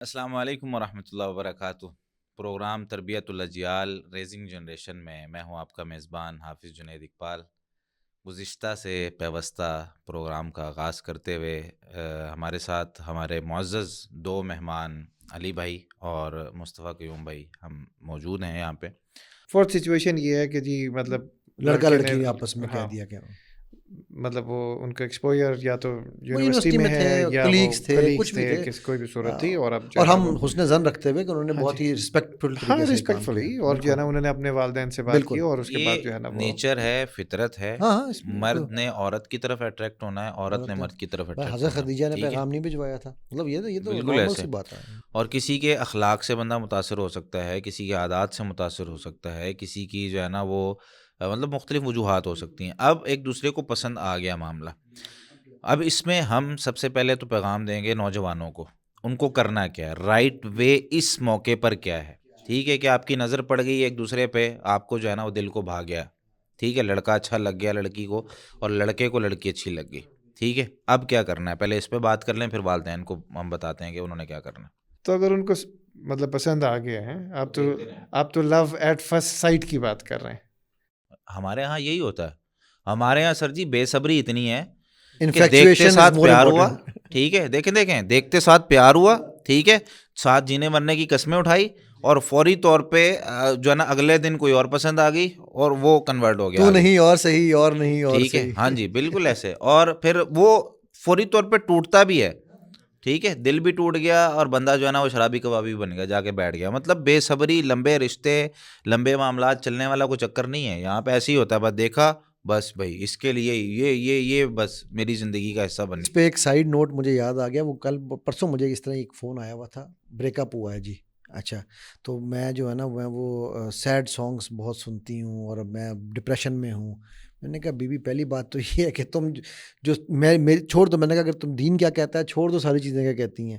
السلام علیکم ورحمۃ اللہ وبرکاتہ۔ پروگرام تربیت الاجیال ریزنگ جنریشن میں ہوں آپ کا میزبان حافظ جنید اقبال۔ گزشتہ سے پیوستہ پروگرام کا آغاز کرتے ہوئے ہمارے ساتھ ہمارے معزز دو مہمان علی بھائی اور مصطفیٰ قیوم بھائی ہم موجود ہیں یہاں پہ۔ فورتھ سچویشن یہ ہے کہ جی مطلب لڑکا لڑکی آپس میں کہہ دیا کیا مطلب وہ ان کا ایکسپوجر یا تو یونیورسٹی میں ہے یا کلیگز تھے، کچھ بھی تھے، کوئی بھی صورت تھی، اور ہم حسن ظن رکھتے ہوئے کہ انہوں نے بہت ہی ریسپیکٹفلی اور جو ہے نا انہوں نے اپنے والدین سے بات کی، اور اس کے بعد جو ہے نا نیچر ہے، فطرت ہے، مرد نے عورت کی طرف اٹریکٹ ہونا ہے، عورت نے مرد کی طرف اٹریکٹ ہونا ہے۔ حضرت خدیجہ نے پیغام نہیں بھجوایا تھا، مطلب یہ تو نارمل سی بات ہے۔ اور کسی کے اخلاق سے بندہ متاثر ہو سکتا ہے، کسی کے عادات سے متاثر ہو سکتا ہے، کسی کی جو ہے نا وہ مطلب مختلف وجوہات ہو سکتی ہیں۔ اب ایک دوسرے کو پسند آ گیا معاملہ، اب اس میں ہم سب سے پہلے تو پیغام دیں گے نوجوانوں کو، ان کو کرنا کیا ہے، رائٹ وے اس موقع پر کیا ہے۔ ٹھیک ہے کہ آپ کی نظر پڑ گئی ایک دوسرے پہ، آپ کو جو ہے نا وہ دل کو بھا گیا، ٹھیک ہے، لڑکا اچھا لگ گیا لڑکی کو، اور لڑکے کو لڑکی اچھی لگ گئی، ٹھیک ہے، اب کیا کرنا ہے، پہلے اس پہ بات کر لیں، پھر والدین کو ہم بتاتے ہیں کہ انہوں نے کیا کرنا ہے۔ تو اگر ان کو مطلب پسند آ گیا ہے، آپ تو لو ایٹ فرسٹ سائٹ کی بات کر رہے ہیں۔ ہمارے ہاں یہی ہوتا ہے، ہمارے ہاں سر جی بے صبری اتنی ہے کہ دیکھتے انفیکچویشن ساتھ پیار ہوا، ٹھیک ہے، دیکھیں دیکھتے ساتھ پیار ہوا، ٹھیک ہے، ساتھ جینے مرنے کی قسمیں اٹھائی، اور فوری طور پہ جو ہے نا اگلے دن کوئی اور پسند آ گئی اور وہ کنورٹ ہو گیا، تو نہیں اور صحیح، اور نہیں اور ٹھیک ہے، ہاں جی بالکل ایسے، اور پھر وہ فوری طور پہ ٹوٹتا بھی ہے، ٹھیک ہے، دل بھی ٹوٹ گیا اور بندہ جو ہے نا وہ شرابی کبابی بن گیا، جا کے بیٹھ گیا۔ مطلب بے صبری، لمبے رشتے، لمبے معاملات چلنے والا کوئی چکر نہیں ہے یہاں پہ، ایسے ہی ہوتا ہے، بس دیکھا بس بھائی اس کے لیے یہ بس میری زندگی کا حصہ بن۔ اس پہ ایک سائیڈ نوٹ مجھے یاد آ گیا، وہ کل پرسوں مجھے اس طرح ایک فون آیا ہوا تھا، بریک اپ ہوا ہے جی، اچھا، تو میں جو ہے نا میں وہ سیڈ سانگس بہت سنتی ہوں اور میں ڈپریشن میں ہوں۔ میں نے کہا بی بی پہلی بات تو یہ ہے کہ تم جو میری چھوڑ دو، میں نے کہا اگر تم دین کیا کہتا ہے چھوڑ دو ساری چیزیں کیا کہتی ہیں،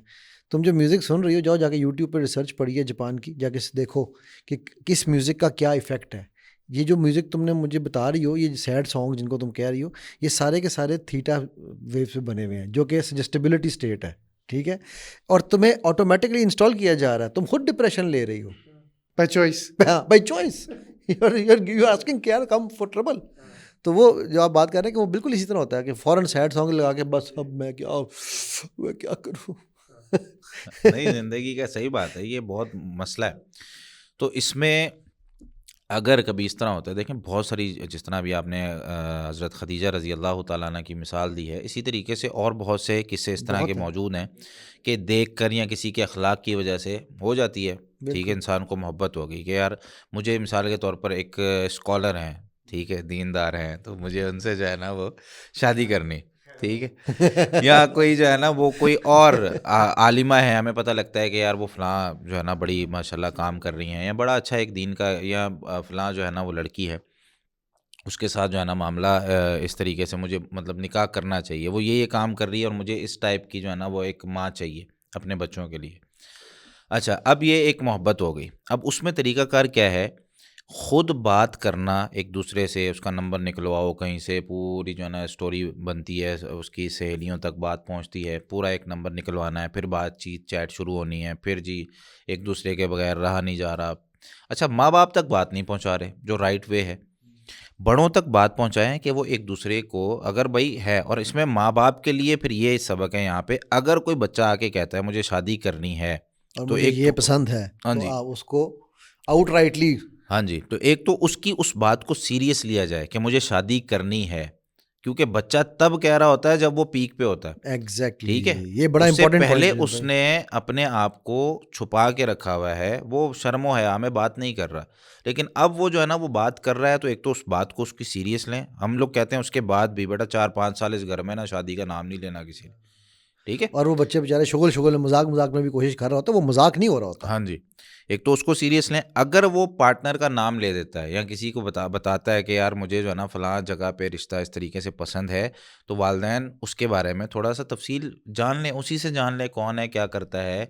تم جو میوزک سن رہی ہو جاؤ جا کے یوٹیوب پہ ریسرچ پڑھیے جاپان کی، جا کے دیکھو کہ کس میوزک کا کیا ایفیکٹ ہے۔ یہ جو میوزک تم نے مجھے بتا رہی ہو، یہ سیڈ سانگ جن کو تم کہہ رہی ہو، یہ سارے کے سارے تھیٹا ویو پہ بنے ہوئے ہیں، جو کہ سجسٹیبلٹی اسٹیٹ ہے، ٹھیک ہے، اور تمہیں آٹومیٹکلی انسٹال کیا جا رہا ہے، تم خود ڈپریشن لے رہی ہو by choice, by choice, you are asking care come for trouble. تو وہ جو آپ بات کر رہے ہیں کہ وہ بالکل اسی طرح ہوتا ہے کہ فوراً سیڈ سانگ لگا کے بس اب میں کیا کروں۔ نہیں، زندگی کا صحیح بات ہے، یہ بہت مسئلہ ہے۔ تو اس میں اگر کبھی اس طرح ہوتا ہے، دیکھیں بہت ساری، جس طرح بھی آپ نے حضرت خدیجہ رضی اللہ تعالیٰ عنہ کی مثال دی ہے، اسی طریقے سے اور بہت سے قصے اس طرح کے موجود ہیں کہ دیکھ کر یا کسی کے اخلاق کی وجہ سے ہو جاتی ہے، ٹھیک ہے، انسان کو محبت ہو گئی کہ یار مجھے مثال کے طور پر ایک اسکالر ہیں، ٹھیک ہے، دیندار ہیں، تو مجھے ان سے جو ہے نا وہ شادی کرنی، ٹھیک ہے، یا کوئی جو ہے نا وہ کوئی اور عالمہ ہے، ہمیں پتہ لگتا ہے کہ یار وہ فلاں جو ہے نا بڑی ماشاءاللہ کام کر رہی ہیں، یا بڑا اچھا ایک دین کا، یا فلاں جو ہے نا وہ لڑکی ہے، اس کے ساتھ جو ہے نا معاملہ اس طریقے سے مجھے مطلب نکاح کرنا چاہیے، وہ یہ کام کر رہی ہے اور مجھے اس ٹائپ کی جو ہے نا وہ ایک ماں چاہیے اپنے بچوں کے لیے۔ اچھا، اب یہ ایک محبت ہو گئی، اب اس میں طریقہ کار کیا ہے، خود بات کرنا ایک دوسرے سے، اس کا نمبر نکلواؤ کہیں سے، پوری جو ہے نا اسٹوری بنتی ہے، اس کی سہیلیوں تک بات پہنچتی ہے، پورا ایک نمبر نکلوانا ہے، پھر بات چیت چیٹ شروع ہونی ہے، پھر جی ایک دوسرے کے بغیر رہا نہیں جا رہا۔ اچھا، ماں باپ تک بات نہیں پہنچا رہے، جو رائٹ وے ہے، بڑوں تک بات پہنچائیں کہ وہ ایک دوسرے کو، اگر بھائی ہے، اور اس میں ماں باپ کے لیے پھر یہ سبق ہے یہاں پہ، اگر کوئی بچہ آ کے کہتا ہے مجھے شادی کرنی ہے اور تو مجھے ایک یہ پسند ہے، ہاں جی، تو اس کو آؤٹ رائٹلی، ہاں جی، تو ایک تو اس کی اس بات کو سیریس لیا جائے کہ مجھے شادی کرنی ہے، کیونکہ بچہ تب کہہ رہا ہوتا ہے جب وہ پیک پہ ہوتا ہے، ایگزیکٹلی، ٹھیک ہے، یہ بڑا اس سے امپورٹنٹ پہلے پوائنٹ اس نے اپنے آپ کو چھپا کے رکھا ہوا ہے، وہ شرم و حیا میں بات نہیں کر رہا، لیکن اب وہ جو ہے نا وہ بات کر رہا ہے، تو ایک تو اس بات کو اس کی سیریس لیں۔ ہم لوگ کہتے ہیں اس کے بعد بھی بیٹا 4-5 سال اس گھر میں نا شادی کا نام نہیں لینا کسی نے، ٹھیک ہے، اور وہ بچے بیچارے شغل میں مذاق میں بھی کوشش کر رہا ہوتا ہے، وہ مذاق نہیں ہو رہا ہوتا۔ ہاں جی، ایک تو اس کو سیریس لیں۔ اگر وہ پارٹنر کا نام لے دیتا ہے یا کسی کو بتاتا ہے کہ یار مجھے جو ہے نا فلاں جگہ پہ رشتہ اس طریقے سے پسند ہے، تو والدین اس کے بارے میں تھوڑا سا تفصیل جان لیں، اسی سے جان لیں کون ہے، کیا کرتا ہے،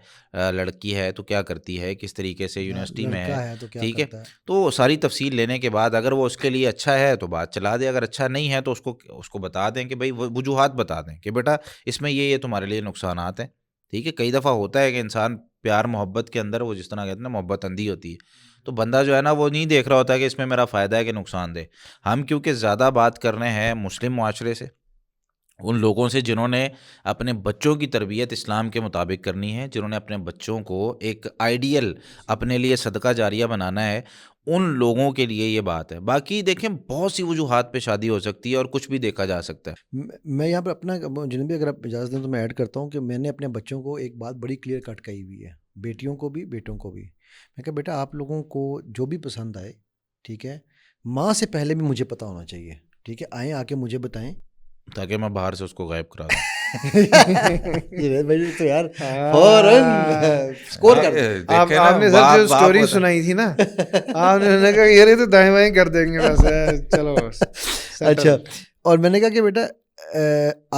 لڑکی ہے تو کیا کرتی ہے، کس طریقے سے یونیورسٹی میں ہے، تو کیا ٹھیک ہے، کرتا ہے، تو ساری تفصیل لینے کے بعد اگر وہ اس کے لیے اچھا ہے تو بات چلا دے، اگر اچھا نہیں ہے تو اس کو بتا دیں کہ بھائی وجوہات بتا دیں کہ بیٹا اس میں یہ تمہارے لیے نقصانات ہیں، ٹھیک ہے۔ کئی دفعہ ہوتا ہے کہ انسان پیار محبت کے اندر وہ جس طرح کہتے ہیں نا محبت اندھی ہوتی ہے، تو بندہ جو ہے نا وہ نہیں دیکھ رہا ہوتا کہ اس میں میرا فائدہ ہے کہ نقصان دہ. ہم کیونکہ زیادہ بات کر رہے ہیں مسلم معاشرے سے، ان لوگوں سے جنہوں نے اپنے بچوں کی تربیت اسلام کے مطابق کرنی ہے، جنہوں نے اپنے بچوں کو ایک آئیڈیل اپنے لیے صدقہ جاریہ بنانا ہے، ان لوگوں کے لیے یہ بات ہے. باقی دیکھیں بہت سی وجوہات پہ شادی ہو سکتی ہے اور کچھ بھی دیکھا جا سکتا ہے. میں یہاں پر اپنا جنبی اگر آپ اجازت دیں تو میں ایڈ کرتا ہوں کہ میں نے اپنے بچوں کو ایک بات بڑی کلیئر کٹ کہی ہوئی ہے، بیٹیوں کو بھی بیٹوں کو بھی. میں کہا بیٹا آپ لوگوں کو جو بھی پسند آئے، ٹھیک ہے، ماں سے پہلے بھی مجھے پتہ ہونا چاہیے، ٹھیک ہے، آئیں آ کے مجھے بتائیں تاکہ میں باہر سے اس کو غائب کرا دوں. تو یار فوراً اسکور کر دیں. دیکھیں نا، آپ نے سر باپ جو باپ سٹوری ہوتا ہے. سنائی تھی نا، آپ نے کہا یہ تو دائیں بائیں کر دیں گے بس، چلو اچھا، اور میں نے کہا کہ بیٹا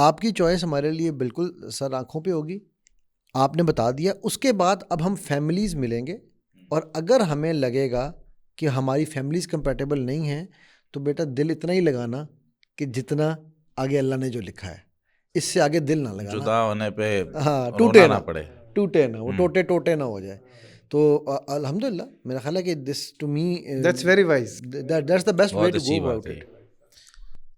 آپ کی چوائس ہمارے لیے بالکل سر آنکھوں پہ ہوگی، آپ نے بتا دیا. اس کے بعد اب ہم فیملیز ملیں گے، اور اگر ہمیں لگے گا کہ ہماری فیملیز کمپیٹیبل نہیں ہیں تو بیٹا دل اتنا ہی لگانا کہ جتنا آگے اللہ نے جو لکھا ہے، اس سے آگے دل نہ لگانا. جدا ہونے پہ ہاں ٹوٹے نہ پڑے، ٹوٹے نہ، وہ ٹوٹے نہ ہو جائے. تو الحمدللہ میرا خیال ہے کہ this to me that's very wise, that's the best way بہت ٹو اچھی گو اباؤٹ بات ہے. اٹ.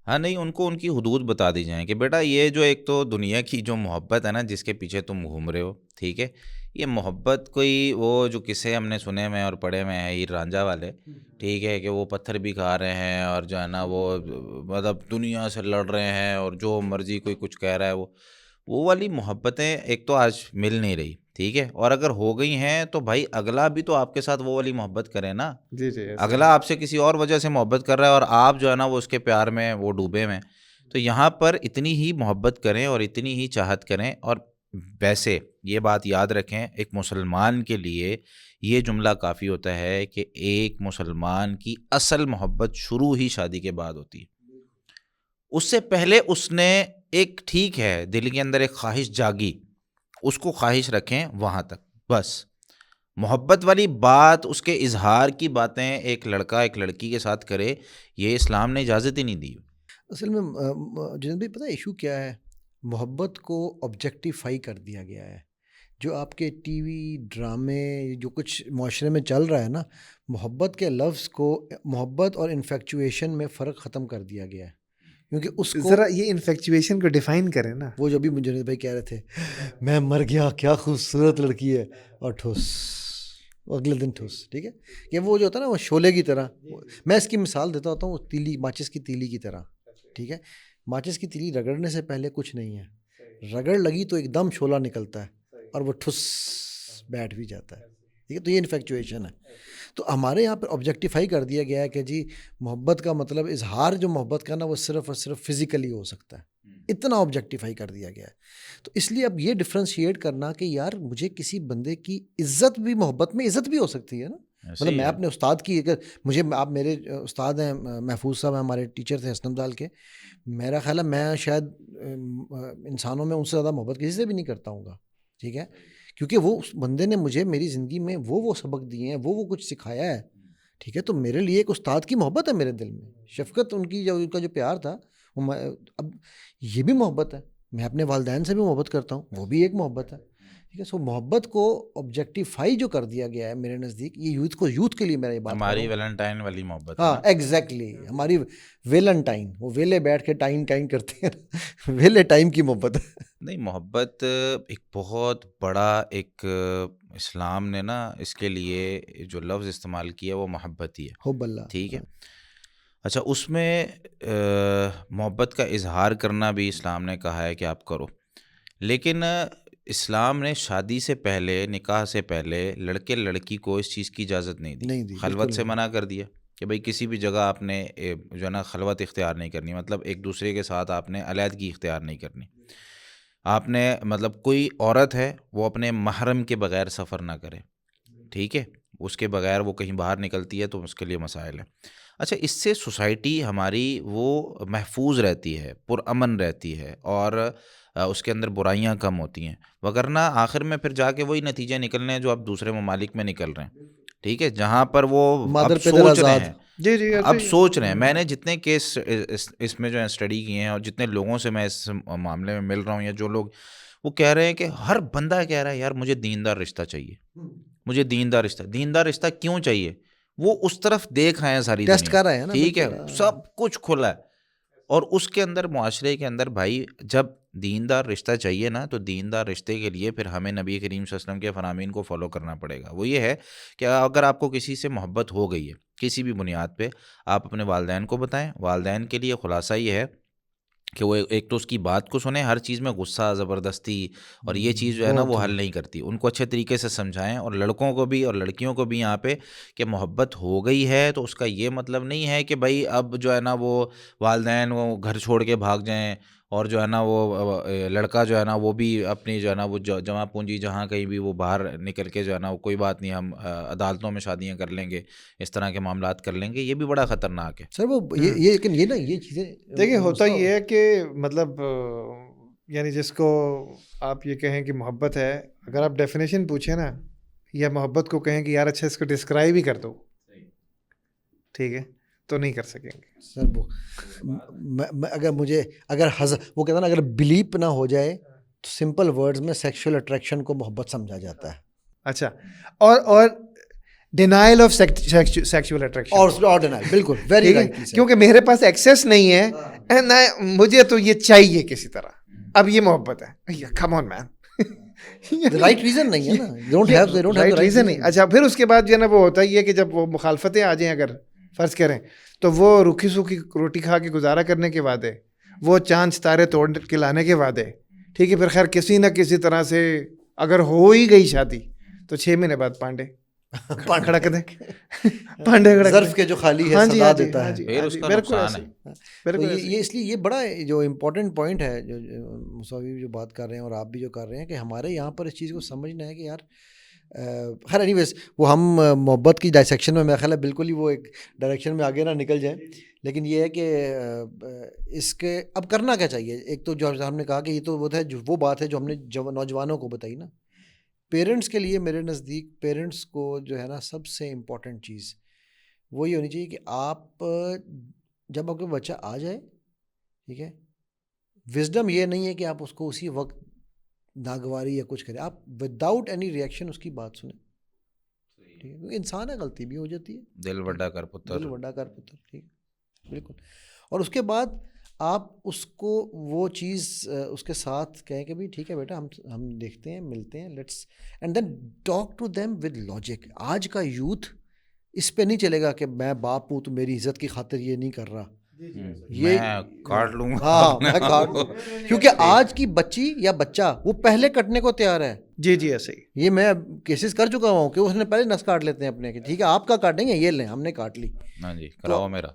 ہاں نہیں، ان کو ان کی حدود بتا دی جائیں کہ بیٹا یہ جو ایک تو دنیا کی جو محبت ہے نا جس کے پیچھے تم گھوم رہے ہو، ٹھیک ہے، یہ محبت کوئی وہ جو قصے ہم نے سنے میں اور پڑھے میں ہیں ہیر رانجھا والے، ٹھیک ہے، کہ وہ پتھر بھی کھا رہے ہیں اور جو ہے نا وہ مطلب دنیا سے لڑ رہے ہیں اور جو مرضی کوئی کچھ کہہ رہا ہے، وہ والی محبتیں ایک تو آج مل نہیں رہی، ٹھیک ہے. اور اگر ہو گئی ہیں تو بھائی اگلا بھی تو آپ کے ساتھ وہ والی محبت کرے نا. جی جی، اگلا آپ سے کسی اور وجہ سے محبت کر رہا ہے اور آپ جو ہے نا وہ اس کے پیار میں وہ ڈوبے میں، تو یہاں پر اتنی ہی محبت کریں اور اتنی ہی چاہت کریں. اور ویسے یہ بات یاد رکھیں، ایک مسلمان کے لیے یہ جملہ کافی ہوتا ہے کہ ایک مسلمان کی اصل محبت شروع ہی شادی کے بعد ہوتی ہے. اس سے پہلے اس نے ایک ٹھیک ہے دل کے اندر ایک خواہش جاگی، اس کو خواہش رکھیں وہاں تک بس. محبت والی بات، اس کے اظہار کی باتیں ایک لڑکا ایک لڑکی کے ساتھ کرے، یہ اسلام نے اجازت ہی نہیں دی. اصل میں جنید بھائی پتہ ہے ایشو کیا ہے؟ محبت کو آبجیکٹیفائی کر دیا گیا ہے. جو آپ کے ٹی وی ڈرامے جو کچھ معاشرے میں چل رہا ہے نا، محبت کے لفظ کو محبت اور انفیکچویشن میں فرق ختم کر دیا گیا ہے. کیونکہ اس کو ذرا یہ انفیکچویشن کو ڈیفائن کریں نا. وہ جو بھی جنید بھائی کہہ رہے تھے میں مر گیا، کیا خوبصورت لڑکی ہے، اور ٹھوس اگلے دن ٹھوس، ٹھیک ہے، کہ وہ جو ہوتا ہے نا وہ شعلے کی طرح. میں اس کی مثال دیتا ہوتا ہوں، وہ تیلی، ماچس کی تیلی کی طرح، ٹھیک ہے. ماچس کی تیلی رگڑنے سے پہلے کچھ نہیں ہے، رگڑ لگی تو ایک دم شعلہ نکلتا ہے اور وہ ٹھس بیٹھ بھی جاتا ہے، ٹھیک ہے. تو یہ انفیکچویشن ہے. تو ہمارے یہاں پہ آبجیکٹیفائی کر دیا گیا ہے کہ جی محبت کا مطلب اظہار جو محبت کا نا وہ صرف اور صرف فزیکلی ہو سکتا ہے، اتنا آبجیکٹیفائی کر دیا گیا ہے. تو اس لیے اب یہ ڈفرینشیٹ کرنا کہ یار مجھے کسی بندے کی عزت بھی، محبت میں عزت بھی ہو سکتی ہے نا. مطلب میں اپنے استاد کی، اگر مجھے، آپ میرے استاد ہیں محفوظ صاحب، ہمارے ٹیچر تھے حسن ابدال کے، میرا خیال ہے میں شاید انسانوں میں ان سے زیادہ محبت کسی سے بھی نہیں کرتا ہوں گا، ٹھیک ہے، کیونکہ وہ اس بندے نے مجھے میری زندگی میں وہ سبق دیے ہیں، وہ کچھ سکھایا ہے، ٹھیک ہے. تو میرے لیے ایک استاد کی محبت ہے میرے دل میں، شفقت ان کی، جو ان کا جو پیار تھا، اب یہ بھی محبت ہے. میں اپنے والدین سے بھی محبت کرتا ہوں، وہ بھی ایک محبت ہے، ٹھیک ہے. سو محبت کو آبجیکٹیفائی جو کر دیا گیا ہے میرے نزدیک، یہ یوتھ کے لیے میرا یہ بات، ہماری ویلنٹائن والی محبت. ہاں ایگزیکٹلی، ہماری ویلنٹائن، وہ ویلے بیٹھ کے ٹائم کرتے ہیں، ویلے ٹائم کی محبت ہے. نہیں، محبت ایک بہت بڑا ایک اسلام نے نا اس کے لیے جو لفظ استعمال کیا وہ محبت ہی ہے، حب اللہ، ٹھیک ہے. اچھا، اس میں محبت کا اظہار کرنا بھی اسلام نے کہا ہے کہ آپ کرو، لیکن اسلام نے شادی سے پہلے، نکاح سے پہلے لڑکے لڑکی کو اس چیز کی اجازت نہیں دی. خلوت سے منع کر دیا کہ بھئی کسی بھی جگہ آپ نے جو ہے نا خلوت اختیار نہیں کرنی، مطلب ایک دوسرے کے ساتھ آپ نے علیحدگی اختیار نہیں کرنی. آپ نے مطلب کوئی عورت ہے وہ اپنے محرم کے بغیر سفر نہ کرے، ٹھیک ہے، اس کے بغیر وہ کہیں باہر نکلتی ہے تو اس کے لیے مسائل ہیں. اچھا، اس سے سوسائٹی ہماری وہ محفوظ رہتی ہے، پرامن رہتی ہے، اور اس کے اندر برائیاں کم ہوتی ہیں. وگرنہ آخر میں پھر جا کے وہی نتیجے نکلنے ہیں جو اب دوسرے ممالک میں نکل رہے ہیں، ٹھیک ہے، جہاں پر وہ اب سوچ رہے ہیں، جی جی، اب سوچ رہے ہیں. میں نے جتنے کیس اس میں جو ہے اسٹڈی کیے ہیں اور جتنے لوگوں سے میں اس معاملے میں مل رہا ہوں، یا جو لوگ وہ کہہ رہے ہیں کہ ہر بندہ کہہ رہا ہے یار مجھے دیندار رشتہ چاہیے, مجھے دیندار رشتہ کیوں چاہیے؟ وہ اس طرف دیکھ رہے ہیں ساری ٹیسٹ دنیا, کر رہے ہیں نا, ٹھیک ہے, سب کچھ کھلا ہے, اور اس کے اندر معاشرے کے اندر بھائی جب دیندار رشتہ چاہیے نا, تو دیندار رشتے کے لیے پھر ہمیں نبی کریم صلی اللہ علیہ وسلم کے فرامین کو فالو کرنا پڑے گا. وہ یہ ہے کہ اگر آپ کو کسی سے محبت ہو گئی ہے کسی بھی بنیاد پہ, آپ اپنے والدین کو بتائیں. والدین کے لیے خلاصہ یہ ہے کہ وہ ایک تو اس کی بات کو سنیں, ہر چیز میں غصہ زبردستی اور یہ چیز جو ہے نا وہ حل نہیں کرتی, ان کو اچھے طریقے سے سمجھائیں. اور لڑکوں کو بھی اور لڑکیوں کو بھی یہاں پہ کہ محبت ہو گئی ہے تو اس کا یہ مطلب نہیں ہے کہ بھائی اب جو ہے نا وہ والدین وہ گھر چھوڑ کے بھاگ جائیں, اور جو ہے نا وہ لڑکا جو ہے نا وہ بھی اپنی جو ہے نا وہ جمع پونجی جہاں کہیں بھی وہ باہر نکل کے جو ہے نا وہ کوئی بات نہیں ہم عدالتوں میں شادیاں کر لیں گے, اس طرح کے معاملات کر لیں گے, یہ بھی بڑا خطرناک ہے. سر وہ یہ چیزیں دیکھیں ہوتا یہ ہے کہ مطلب یعنی جس کو آپ یہ کہیں کہ محبت ہے, اگر آپ ڈیفینیشن پوچھیں نا, یا محبت کو کہیں کہ یار اچھا اس کو ڈسکرائب ہی کر دو, ٹھیک ہے, تو نہیں کر سکیں گے. سر وہ اگر وہ کہتا نا اگر بلیپ نہ ہو جائے تو سمپل ورڈز میں سیکشل اٹریکشن کو محبت سمجھا جاتا ہے. اچھا, اور ڈینائل آف سیکشول اٹریکشن, اور ڈینائل, بالکل ویری رائٹ, کیونکہ میرے پاس ایکسیس نہیں ہے نہ مجھے تو یہ چاہیے کسی طرح, اب یہ محبت ہے. کم آن مین, رائٹ ریزن نہیں ہے نا, رائٹ ریزن نہیں. اچھا پھر اس کے بعد جو ہے نا وہ ہوتا ہی ہے کہ جب وہ مخالفتیں آ جائیں, اگر فرض کریں تو وہ روکھی سوکھی روٹی کھا کے گزارا کرنے کے وعدے, وہ چاند ستارے توڑ کے لانے کے وعدے, ٹھیک ہے, پھر خیر کسی نہ کسی طرح سے اگر ہو ہی گئی شادی تو 6 مہینے بعد پانڈے کھڑک دیں, پانڈے ظرف کے جو خالی ہے صدا دیتا ہے. یہ اس لیے یہ بڑا جو امپورٹنٹ پوائنٹ ہے جو مصوی جو بات کر رہے ہیں اور آپ بھی جو کر رہے ہیں کہ ہمارے یہاں پر اس چیز کو سمجھنا ہے کہ یار خیر اینی ویز وہ ہم محبت کی ڈائسیکشن میں میرا خیال ہے بالکل ہی وہ ایک ڈائریکشن میں آگے نہ نکل جائیں, لیکن یہ ہے کہ اس کے اب کرنا کیا چاہیے. ایک تو جو ہم نے کہا کہ یہ تو وہ بات ہے جو ہم نے نوجوانوں کو بتائی نا. پیرنٹس کے لیے میرے نزدیک پیرنٹس کو جو ہے نا سب سے امپورٹنٹ چیز وہی ہونی چاہیے کہ آپ جب آپ کا بچہ آ جائے, ٹھیک ہے, وزڈم یہ نہیں ہے کہ آپ اس کو اسی وقت ناگواری یا کچھ کریں, آپ وداؤٹ اینی ریئیکشن اس کی بات سنیں, ٹھیک ہے, کیونکہ انسان ہے, غلطی بھی ہو جاتی ہے, دل وڈا کر پتر, ٹھیک ہے, بالکل. اور اس کے بعد آپ اس کو وہ چیز اس کے ساتھ کہیں کہ بھائی ٹھیک ہے بیٹا ہم دیکھتے ہیں, ملتے ہیں, let's and then talk to them with logic. آج کا یوتھ اس پہ نہیں چلے گا کہ میں باپ ہوں تو میری عزت کی خاطر یہ نہیں کر رہا, یہ کاٹ لوں گا, ہاں میں کاٹ لوں, کیونکہ آج کی بچی یا بچہ وہ پہلے کٹنے کو تیار ہے. جی ایسے ہی یہ میں کیسز کر چکا ہوں کہ اس نے پہلے نس کاٹ لیتے ہیں اپنے, کہ ٹھیک ہے آپ کا کاٹیں گے, یہ لیں ہم نے کاٹ لی, ہاں جی کراؤ میرا,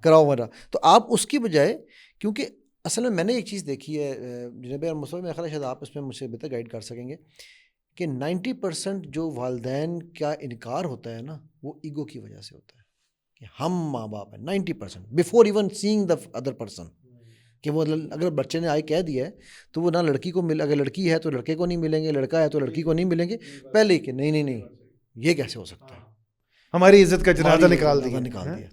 کراؤ میرا. تو آپ اس کی بجائے, کیونکہ اصل میں نے ایک چیز دیکھی ہے جناب مصطفی, میرا خیال ہے شاید آپ اس میں مجھ سے بہتر گائیڈ کر سکیں گے, کہ 90% جو والدین کا انکار ہوتا ہے نا وہ ایگو کی وجہ سے ہوتا ہے, کہ ہم ماں باپ ہیں 90% before even seeing the other person, کہ وہ اگر بچے نے آئے کہہ دیا ہے تو وہ نہ لڑکی کو اگر لڑکی ہے تو لڑکے کو نہیں ملیں گے, لڑکا ہے تو لڑکی کو نہیں ملیں گے, پہلے کہ نہیں یہ کیسے ہو سکتا ہے, ہماری عزت کا جنازہ نکال دیا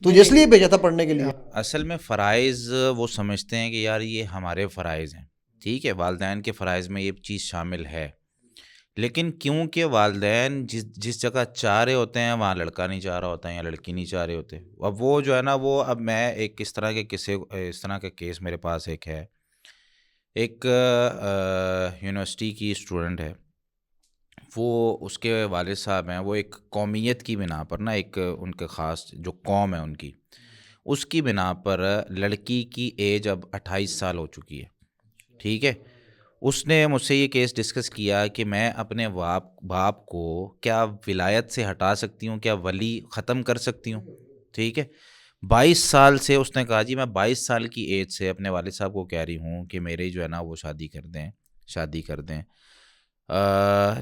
تو اس لیے بھیجا تھا پڑھنے کے لیے. اصل میں فرائض وہ سمجھتے ہیں کہ یار یہ ہمارے فرائض ہیں, ٹھیک ہے, والدین کے فرائض میں یہ چیز شامل ہے, لیکن کیونکہ والدین جس جگہ چاہ رہے ہوتے ہیں وہاں لڑکا نہیں چاہ رہا ہوتا ہے یا لڑکی نہیں چاہ رہے ہوتے. اب وہ جو ہے نا وہ, اب میں ایک اس طرح کا کیس میرے پاس ایک ہے, ایک یونیورسٹی کی اسٹوڈنٹ ہے, وہ اس کے والد صاحب ہیں, وہ ایک قومیت کی بنا پر نا, ایک ان کے خاص جو قوم ہے ان کی, اس کی بنا پر لڑکی کی ایج اب 28 سال ہو چکی ہے, ٹھیک ہے. اس نے مجھ سے یہ کیس ڈسکس کیا کہ میں اپنے باپ کو کیا ولایت سے ہٹا سکتی ہوں, کیا ولی ختم کر سکتی ہوں, ٹھیک ہے. 22 سال سے اس نے کہا جی میں 22 سال کی ایج سے اپنے والد صاحب کو کہہ رہی ہوں کہ میرے جو ہے نا وہ شادی کر دیں.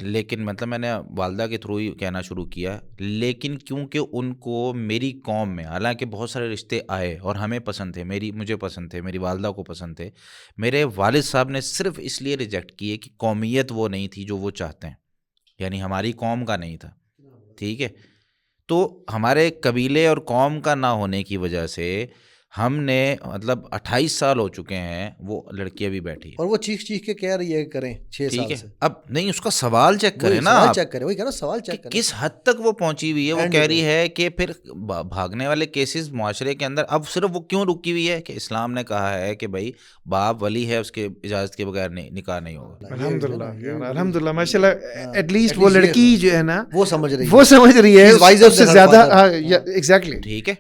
لیکن مطلب میں نے والدہ کے تھرو ہی کہنا شروع کیا, لیکن کیونکہ ان کو میری قوم میں حالانکہ بہت سارے رشتے آئے اور ہمیں پسند تھے, مجھے پسند تھے, میری والدہ کو پسند تھے, میرے والد صاحب نے صرف اس لیے ریجیکٹ کیے کہ قومیت وہ نہیں تھی جو وہ چاہتے ہیں, یعنی ہماری قوم کا نہیں تھا, ٹھیک ہے. تو ہمارے قبیلے اور قوم کا نہ ہونے کی وجہ سے ہم نے مطلب 28 سال ہو چکے ہیں، وہ لڑکی ابھی بیٹھی ہے، اور وہ چیخ چیخ کے کہہ رہی ہے کہ کریں 6 ٹھیک سال ہے. سے. اب نہیں اس کا سوال چیک کریں نا سوال آپ چیک کریں، وہی کہہ رہا ہوں، سوال کہ چیک کریں. کس حد تک وہ پہنچی ہوئی ہے. وہ End کہہ پہ. رہی ہے کہ پھر بھاگنے والے کیسز معاشرے کے اندر اب صرف وہ کیوں رکی ہوئی ہے کہ اسلام نے کہا ہے کہ بھائی باپ ولی ہے، اس کے اجازت کے بغیر نکاح نہیں ہوگا. الحمد للہ الحمد للہ ماشاء اللہ. ایٹ لیسٹ وہ least یہ لڑکی جو ہے نا وہ سمجھ رہی وہ سمجھ رہی ہے She is wiser اس سے than her زیادہ. father. ایگزیکٹلی. ٹھیک ہے.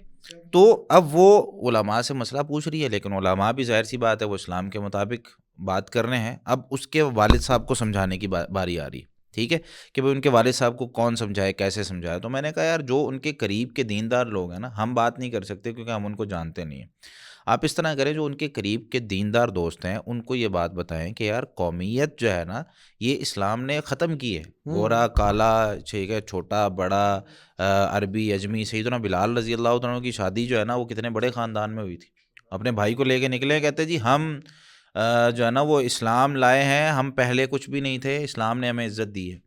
تو اب وہ علماء سے مسئلہ پوچھ رہی ہے، لیکن علماء بھی ظاہر سی بات ہے وہ اسلام کے مطابق بات کر رہے ہیں. اب اس کے والد صاحب کو سمجھانے کی باری آ رہی ہے، ٹھیک ہے، کہ بھائی ان کے والد صاحب کو کون سمجھائے، کیسے سمجھائے. تو میں نے کہا یار جو ان کے قریب کے دیندار لوگ ہیں نا، ہم بات نہیں کر سکتے کیونکہ ہم ان کو جانتے نہیں ہیں. آپ اس طرح کریں جو ان کے قریب کے دیندار دوست ہیں ان کو یہ بات بتائیں کہ یار قومیت جو ہے نا یہ اسلام نے ختم کی ہے. گورا کالا، ٹھیک ہے، چھوٹا بڑا، عربی اجمی. سیدنا بلال رضی اللہ عنہ کی شادی جو ہے نا وہ کتنے بڑے خاندان میں ہوئی تھی. اپنے بھائی کو لے کے نکلے، کہتے جی ہم جو ہے نا وہ اسلام لائے ہیں، ہم پہلے کچھ بھی نہیں تھے، اسلام نے ہمیں عزت دی ہے.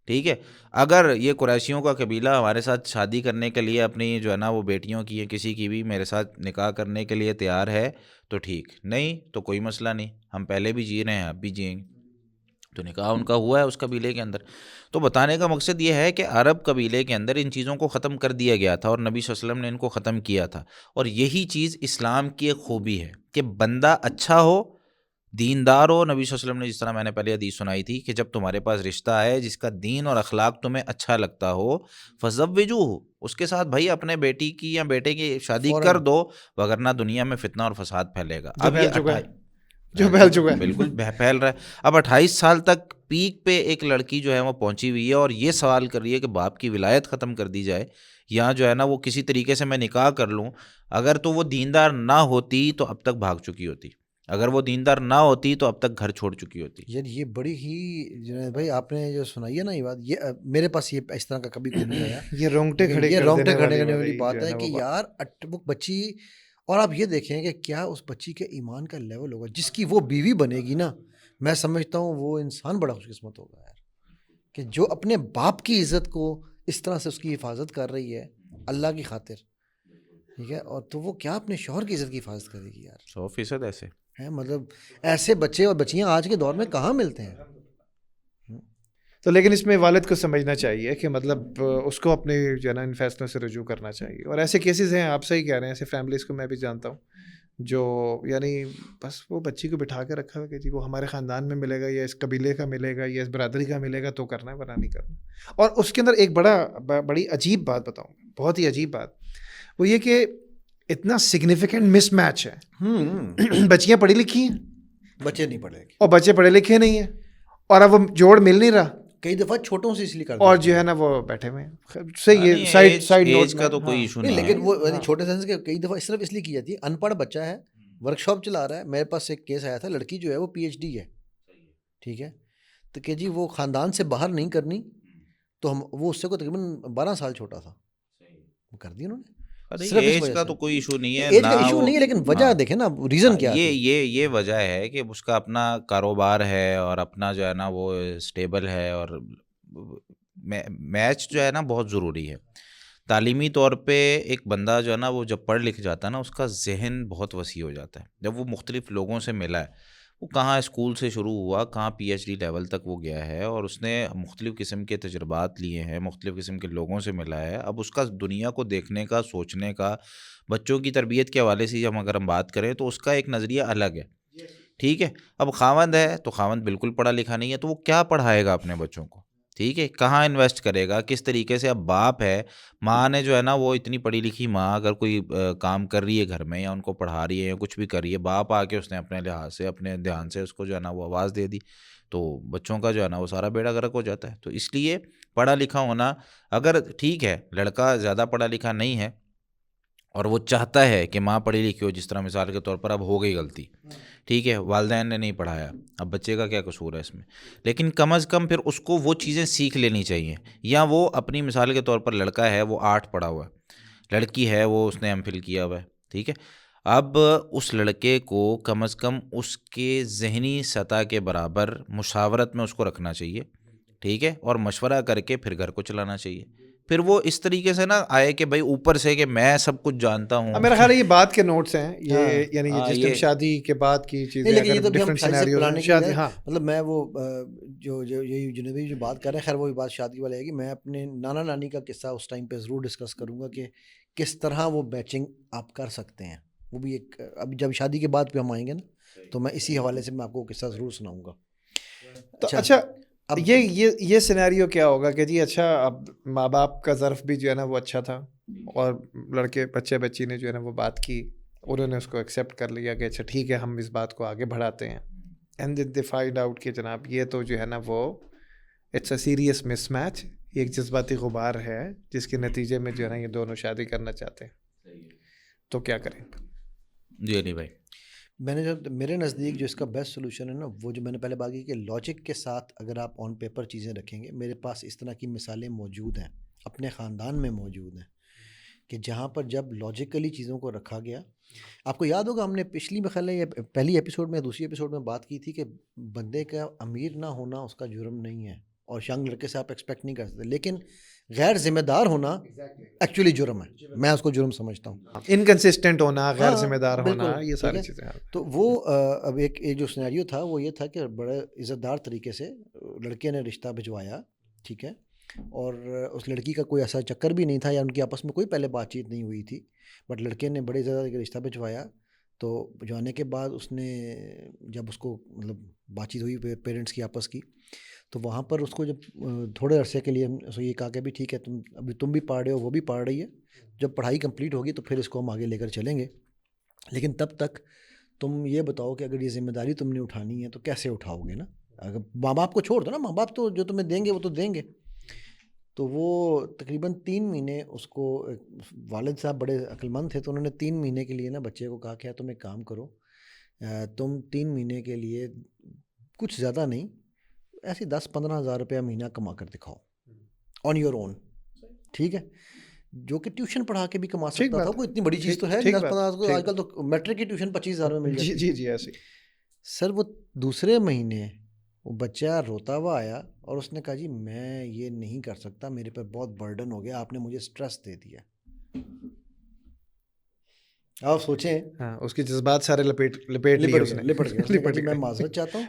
ٹھیک ہے. اگر یہ قریشیوں کا قبیلہ ہمارے ساتھ شادی کرنے کے لیے اپنی جو ہے نا وہ بیٹیوں کی کسی کی بھی میرے ساتھ نکاح کرنے کے لیے تیار ہے تو ٹھیک، نہیں تو کوئی مسئلہ نہیں، ہم پہلے بھی جی رہے ہیں اب بھی جئیں گے. تو نکاح ان کا ہوا ہے اس قبیلے کے اندر. تو بتانے کا مقصد یہ ہے کہ عرب قبیلے کے اندر ان چیزوں کو ختم کر دیا گیا تھا اور نبی صلی اللہ علیہ وسلم نے ان کو ختم کیا تھا. اور یہی چیز اسلام کی ایک خوبی ہے کہ بندہ اچھا ہو، دیندار ہو. نبی صلی اللہ علیہ وسلم نے جس طرح میں نے پہلے حدیث سنائی تھی کہ جب تمہارے پاس رشتہ ہے جس کا دین اور اخلاق تمہیں اچھا لگتا ہو فزوجوہ، اس کے ساتھ بھائی اپنے بیٹی کی یا بیٹے کی شادی کر دو، وگرنہ دنیا میں فتنہ اور فساد پھیلے گا. اب یہ جو پھیل چکا ہے بالکل پھیل رہا ہے. اب 28 سال تک پیک پہ ایک لڑکی جو ہے وہ پہنچی ہوئی ہے اور یہ سوال کر رہی ہے کہ باپ کی ولایت ختم کر دی جائے یا جو ہے نا وہ کسی طریقے سے میں نکاح کر لوں. اگر تو وہ دیندار نہ ہوتی تو اب تک بھاگ چکی ہوتی، اگر وہ دیندار نہ ہوتی تو اب تک گھر چھوڑ چکی ہوتی. یار یہ بڑی ہی جنید بھائی آپ نے جو سنائی ہے نا یہ بات، یہ میرے پاس یہ اس طرح کا کبھی کوئی نہیں آیا. یہ رونگٹے کھڑے یہ رونگٹے کھڑے کرنے والی والی بات ہے کہ یار وہ بچی، اور آپ یہ دیکھیں کہ کیا اس بچی کے ایمان کا لیول ہوگا جس کی وہ بیوی بنے گی نا. میں سمجھتا ہوں وہ انسان بڑا خوش قسمت ہوگا یار، کہ جو اپنے باپ کی عزت کو اس طرح سے اس کی حفاظت کر رہی ہے اللہ کی خاطر، ٹھیک ہے، اور تو وہ کیا اپنے شوہر کی عزت کی حفاظت کرے گی یار. 100% ایسے ہے مطلب ایسے بچے اور بچیاں آج کے دور میں کہاں ملتے ہیں. تو لیکن اس میں والد کو سمجھنا چاہیے کہ مطلب اس کو اپنے جو ہے نا ان فیصلوں سے رجوع کرنا چاہیے. اور ایسے کیسز ہیں، آپ صحیح کہہ رہے ہیں، ایسے فیملیز کو میں بھی جانتا ہوں جو یعنی بس وہ بچی کو بٹھا کے رکھا ہوا کہ جی وہ ہمارے خاندان میں ملے گا یا اس قبیلے کا ملے گا یا اس برادری کا ملے گا تو کرنا ہے ورنہ نہیں کرنا. اور اس کے اندر ایک بڑی عجیب بات بتاؤں، بہت ہی عجیب بات، وہ یہ کہ اتنا سگنیفیکنٹ مس میچ ہے. بچیاں پڑھی لکھی ہیں، بچے نہیں پڑھے گے، اور بچے پڑھے لکھے نہیں ہیں، اور اب وہ جوڑ مل نہیں رہا، کئی دفعہ چھوٹوں سے اس لیے کرتے اور جو ہے نا وہ بیٹھے ہوئے ہیں. صحیح ہے، سائڈ نوٹ کا تو کوئی ایشو نہیں، نہیں لیکن وہ چھوٹے سینس کے کئی دفعہ صرف اس لیے کی جاتی ہے ان پڑھ بچہ ہے، ورک شاپ چلا رہا ہے. میرے پاس ایک کیس آیا تھا، لڑکی جو ہے وہ PhD ہے، ٹھیک ہے، تو کہ جی وہ خاندان سے باہر نہیں کرنی، تو ہم وہ اس سے کو تقریباً 12 سال چھوٹا تھا، وہ کر دی انہوں نے. ایج کا تو کوئی ایشو نہیں ہے، ایج کا ایشو نہیں ہے، لیکن وجہ دیکھیں نا ریزن کیا ہے. یہ وجہ ہے کہ اس کا اپنا کاروبار ہے اور اپنا جو ہے نا وہ اسٹیبل ہے، اور میچ جو ہے نا بہت ضروری ہے. تعلیمی طور پہ ایک بندہ جو ہے نا وہ جب پڑھ لکھ جاتا ہے نا اس کا ذہن بہت وسیع ہو جاتا ہے. جب وہ مختلف لوگوں سے ملا ہے، وہ کہاں اسکول سے شروع ہوا، کہاں PhD لیول تک وہ گیا ہے، اور اس نے مختلف قسم کے تجربات لیے ہیں، مختلف قسم کے لوگوں سے ملا ہے. اب اس کا دنیا کو دیکھنے کا، سوچنے کا، بچوں کی تربیت کے حوالے سے اگر ہم بات کریں تو اس کا ایک نظریہ الگ ہے، ٹھیک ہے. اب خاوند ہے تو خاوند بالکل پڑھا لکھا نہیں ہے، تو وہ کیا پڑھائے گا اپنے بچوں کو، ٹھیک ہے، کہاں انویسٹ کرے گا، کس طریقے سے. اب باپ ہے، ماں نے جو ہے نا وہ اتنی پڑھی لکھی ماں اگر کوئی کام کر رہی ہے گھر میں یا ان کو پڑھا رہی ہے یا کچھ بھی کر رہی ہے، باپ آ کے اس نے اپنے لحاظ سے اپنے دھیان سے اس کو جو ہے نا وہ آواز دے دی تو بچوں کا جو ہے نا وہ سارا بیڑا غرق ہو جاتا ہے. تو اس لیے پڑھا لکھا ہونا، اگر ٹھیک ہے لڑکا زیادہ پڑھا لکھا نہیں ہے اور وہ چاہتا ہے کہ ماں پڑھی لکھی ہو، جس طرح مثال کے طور پر اب ہو گئی غلطی، ٹھیک ہے، والدین نے نہیں پڑھایا، اب بچے کا کیا قصور ہے اس میں، لیکن کم از کم پھر اس کو وہ چیزیں سیکھ لینی چاہیے. یا وہ اپنی مثال کے طور پر لڑکا ہے وہ 8 پڑھا ہوا ہے، لڑکی ہے وہ اس نے MPhil کیا ہوا ہے، ٹھیک ہے. اب اس لڑکے کو کم از کم اس کے ذہنی سطح کے برابر مشاورت میں اس کو رکھنا چاہیے، ٹھیک ہے، اور مشورہ کر کے پھر گھر کو چلانا چاہیے. پھر وہ اس طریقے سے نہ آئے کہ بھائی اوپر سے کہ میں سب کچھ جانتا ہوں. میرا خیال ہے یہ بات کے نوٹس ہیں یہ, یعنی جس ٹائم شادی کے بعد کی چیزیں اگر ڈفرینٹ سینیریوز ہیں شادی. ہاں مطلب میں وہ جو یہ جنوبی جو بات کر رہے ہیں، خیر وہی بات شادی والی ہے کہ میں اپنے نانا نانی کا قصہ اس ٹائم پہ ضرور ڈسکس کروں گا کہ کس طرح وہ میچنگ آپ کر سکتے ہیں. وہ بھی ایک اب جب شادی کے بعد پہ ہم آئیں گے نا تو میں اسی حوالے سے میں آپ کو قصہ ضرور سناؤں گا. تو اچھا اب یہ سینیریو کیا ہوگا کہ جی اچھا اب ماں باپ کا ظرف بھی جو ہے نا وہ اچھا تھا اور لڑکے بچی نے جو ہے نا وہ بات کی، انہوں نے اس کو ایکسیپٹ کر لیا کہ اچھا ٹھیک ہے ہم اس بات کو آگے بڑھاتے ہیں. And then they find out کہ جناب یہ تو جو ہے نا وہ it's a serious mismatch, یہ ایک جذباتی غبار ہے جس کے نتیجے میں جو ہے نا یہ دونوں شادی کرنا چاہتے ہیں، تو کیا کریں؟ جی علی بھائی، میں نے جب میرے نزدیک جو اس کا بیسٹ سولوشن ہے نا وہ جو میں نے پہلے بات کی کہ لاجک کے ساتھ اگر آپ آن پیپر چیزیں رکھیں گے، میرے پاس اس طرح کی مثالیں موجود ہیں، اپنے خاندان میں موجود ہیں کہ جہاں پر جب لاجیکلی چیزوں کو رکھا گیا. آپ کو یاد ہوگا ہم نے پچھلی میں خیال ہے یہ پہلی ایپیسوڈ میں دوسری ایپیسوڈ میں بات کی تھی کہ بندے کا امیر نہ ہونا اس کا جرم نہیں ہے اور ینگ لڑکے سے آپ ایکسپیکٹ نہیں کر سکتے، لیکن غیر ذمہ دار ہونا ایکچولی جرم ہے. میں اس کو جرم سمجھتا ہوں. انکنسسٹنٹ ہونا، غیر ذمہ دار ہونا، یہ ساری چیزیں. تو وہ اب ایک جو سینیریو تھا وہ یہ تھا کہ بڑے عزت دار طریقے سے لڑکے نے رشتہ بھجوایا، ٹھیک ہے، اور اس لڑکی کا کوئی ایسا چکر بھی نہیں تھا یا ان کی آپس میں کوئی پہلے بات چیت نہیں ہوئی تھی، بٹ لڑکے نے بڑے زیادہ رشتہ بھجوایا. تو بھجوانے کے بعد اس نے جب اس کو مطلب بات چیت ہوئی پیرنٹس کی آپس کی، تو وہاں پر اس کو جب تھوڑے عرصے کے لیے یہ کہا کہ بھی ٹھیک ہے تم بھی پڑھ رہے ہو وہ بھی پڑھ رہی ہے، جب پڑھائی کمپلیٹ ہوگی تو پھر اس کو ہم آگے لے کر چلیں گے، لیکن تب تک تم یہ بتاؤ کہ اگر یہ ذمہ داری تم نے اٹھانی ہے تو کیسے اٹھاؤ گے نا. اگر ماں باپ کو چھوڑ دو نا، ماں باپ تو جو تمہیں دیں گے وہ تو دیں گے. تو وہ تقریباً 3 مہینے اس کو، والد صاحب بڑے عقلمند تھے تو انہوں نے 3 مہینے کے لیے نا بچے کو کہا کہ تم ایک کام کرو، تم 3 مہینے کے لیے کچھ زیادہ نہیں، ایسے 10-15 ہزار روپیہ مہینہ کما کر دکھاؤ آن یور اون، ٹھیک ہے، جو کہ ٹیوشن پڑھا کے بھی کما سکتا تھا. کوئی اتنی بڑی چیز تو ہے 10-15، آج کل تو میٹرک کی ٹیوشن 25,000 میں مل جاتی ہے. جی جی ایسے. سر وہ دوسرے مہینے وہ بچہ روتا ہوا آیا اور اس نے کہا جی میں یہ نہیں کر سکتا، میرے پر بہت برڈن ہو گیا، آپ نے مجھے سٹریس دے دیا. آپ سوچیں، ہاں اس کے جذبات سارے لپٹ گئے. میں معذرت چاہتا ہوں،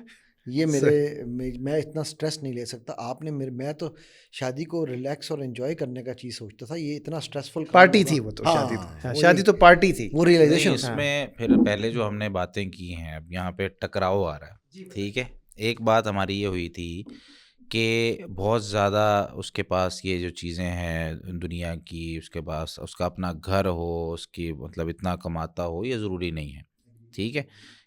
یہ میں اتنا سٹریس نہیں لے سکتا، آپ نے میں تو شادی کو ریلیکس اور انجوائے کرنے کا چیز سوچتا تھا، یہ اتنا سٹریسفل پارٹی تھی. وہ تو شادی تو پارٹی تھی. وہ ریئلائزیشن اس میں پھر پہلے جو ہم نے باتیں کی ہیں اب یہاں پہ ٹکراؤ آ رہا ہے. ٹھیک ہے، ایک بات ہماری یہ ہوئی تھی کہ بہت زیادہ اس کے پاس یہ جو چیزیں ہیں دنیا کی، اس کے پاس اس کا اپنا گھر ہو، اس کی مطلب اتنا کماتا ہو، یہ ضروری نہیں ہے. ٹھیک ہے،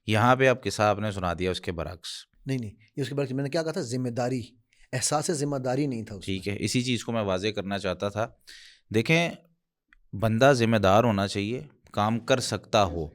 یہاں پہ اب قصہ آپ نے سنا دیا اس کے برعکس. نہیں یہ اس کے برعکس، میں نے کیا کہا تھا، ذمہ داری، احساس ذمہ داری نہیں تھا. ٹھیک ہے، اسی چیز کو میں واضح کرنا چاہتا تھا. دیکھیں، بندہ ذمہ دار ہونا چاہیے، کام کر سکتا ہو.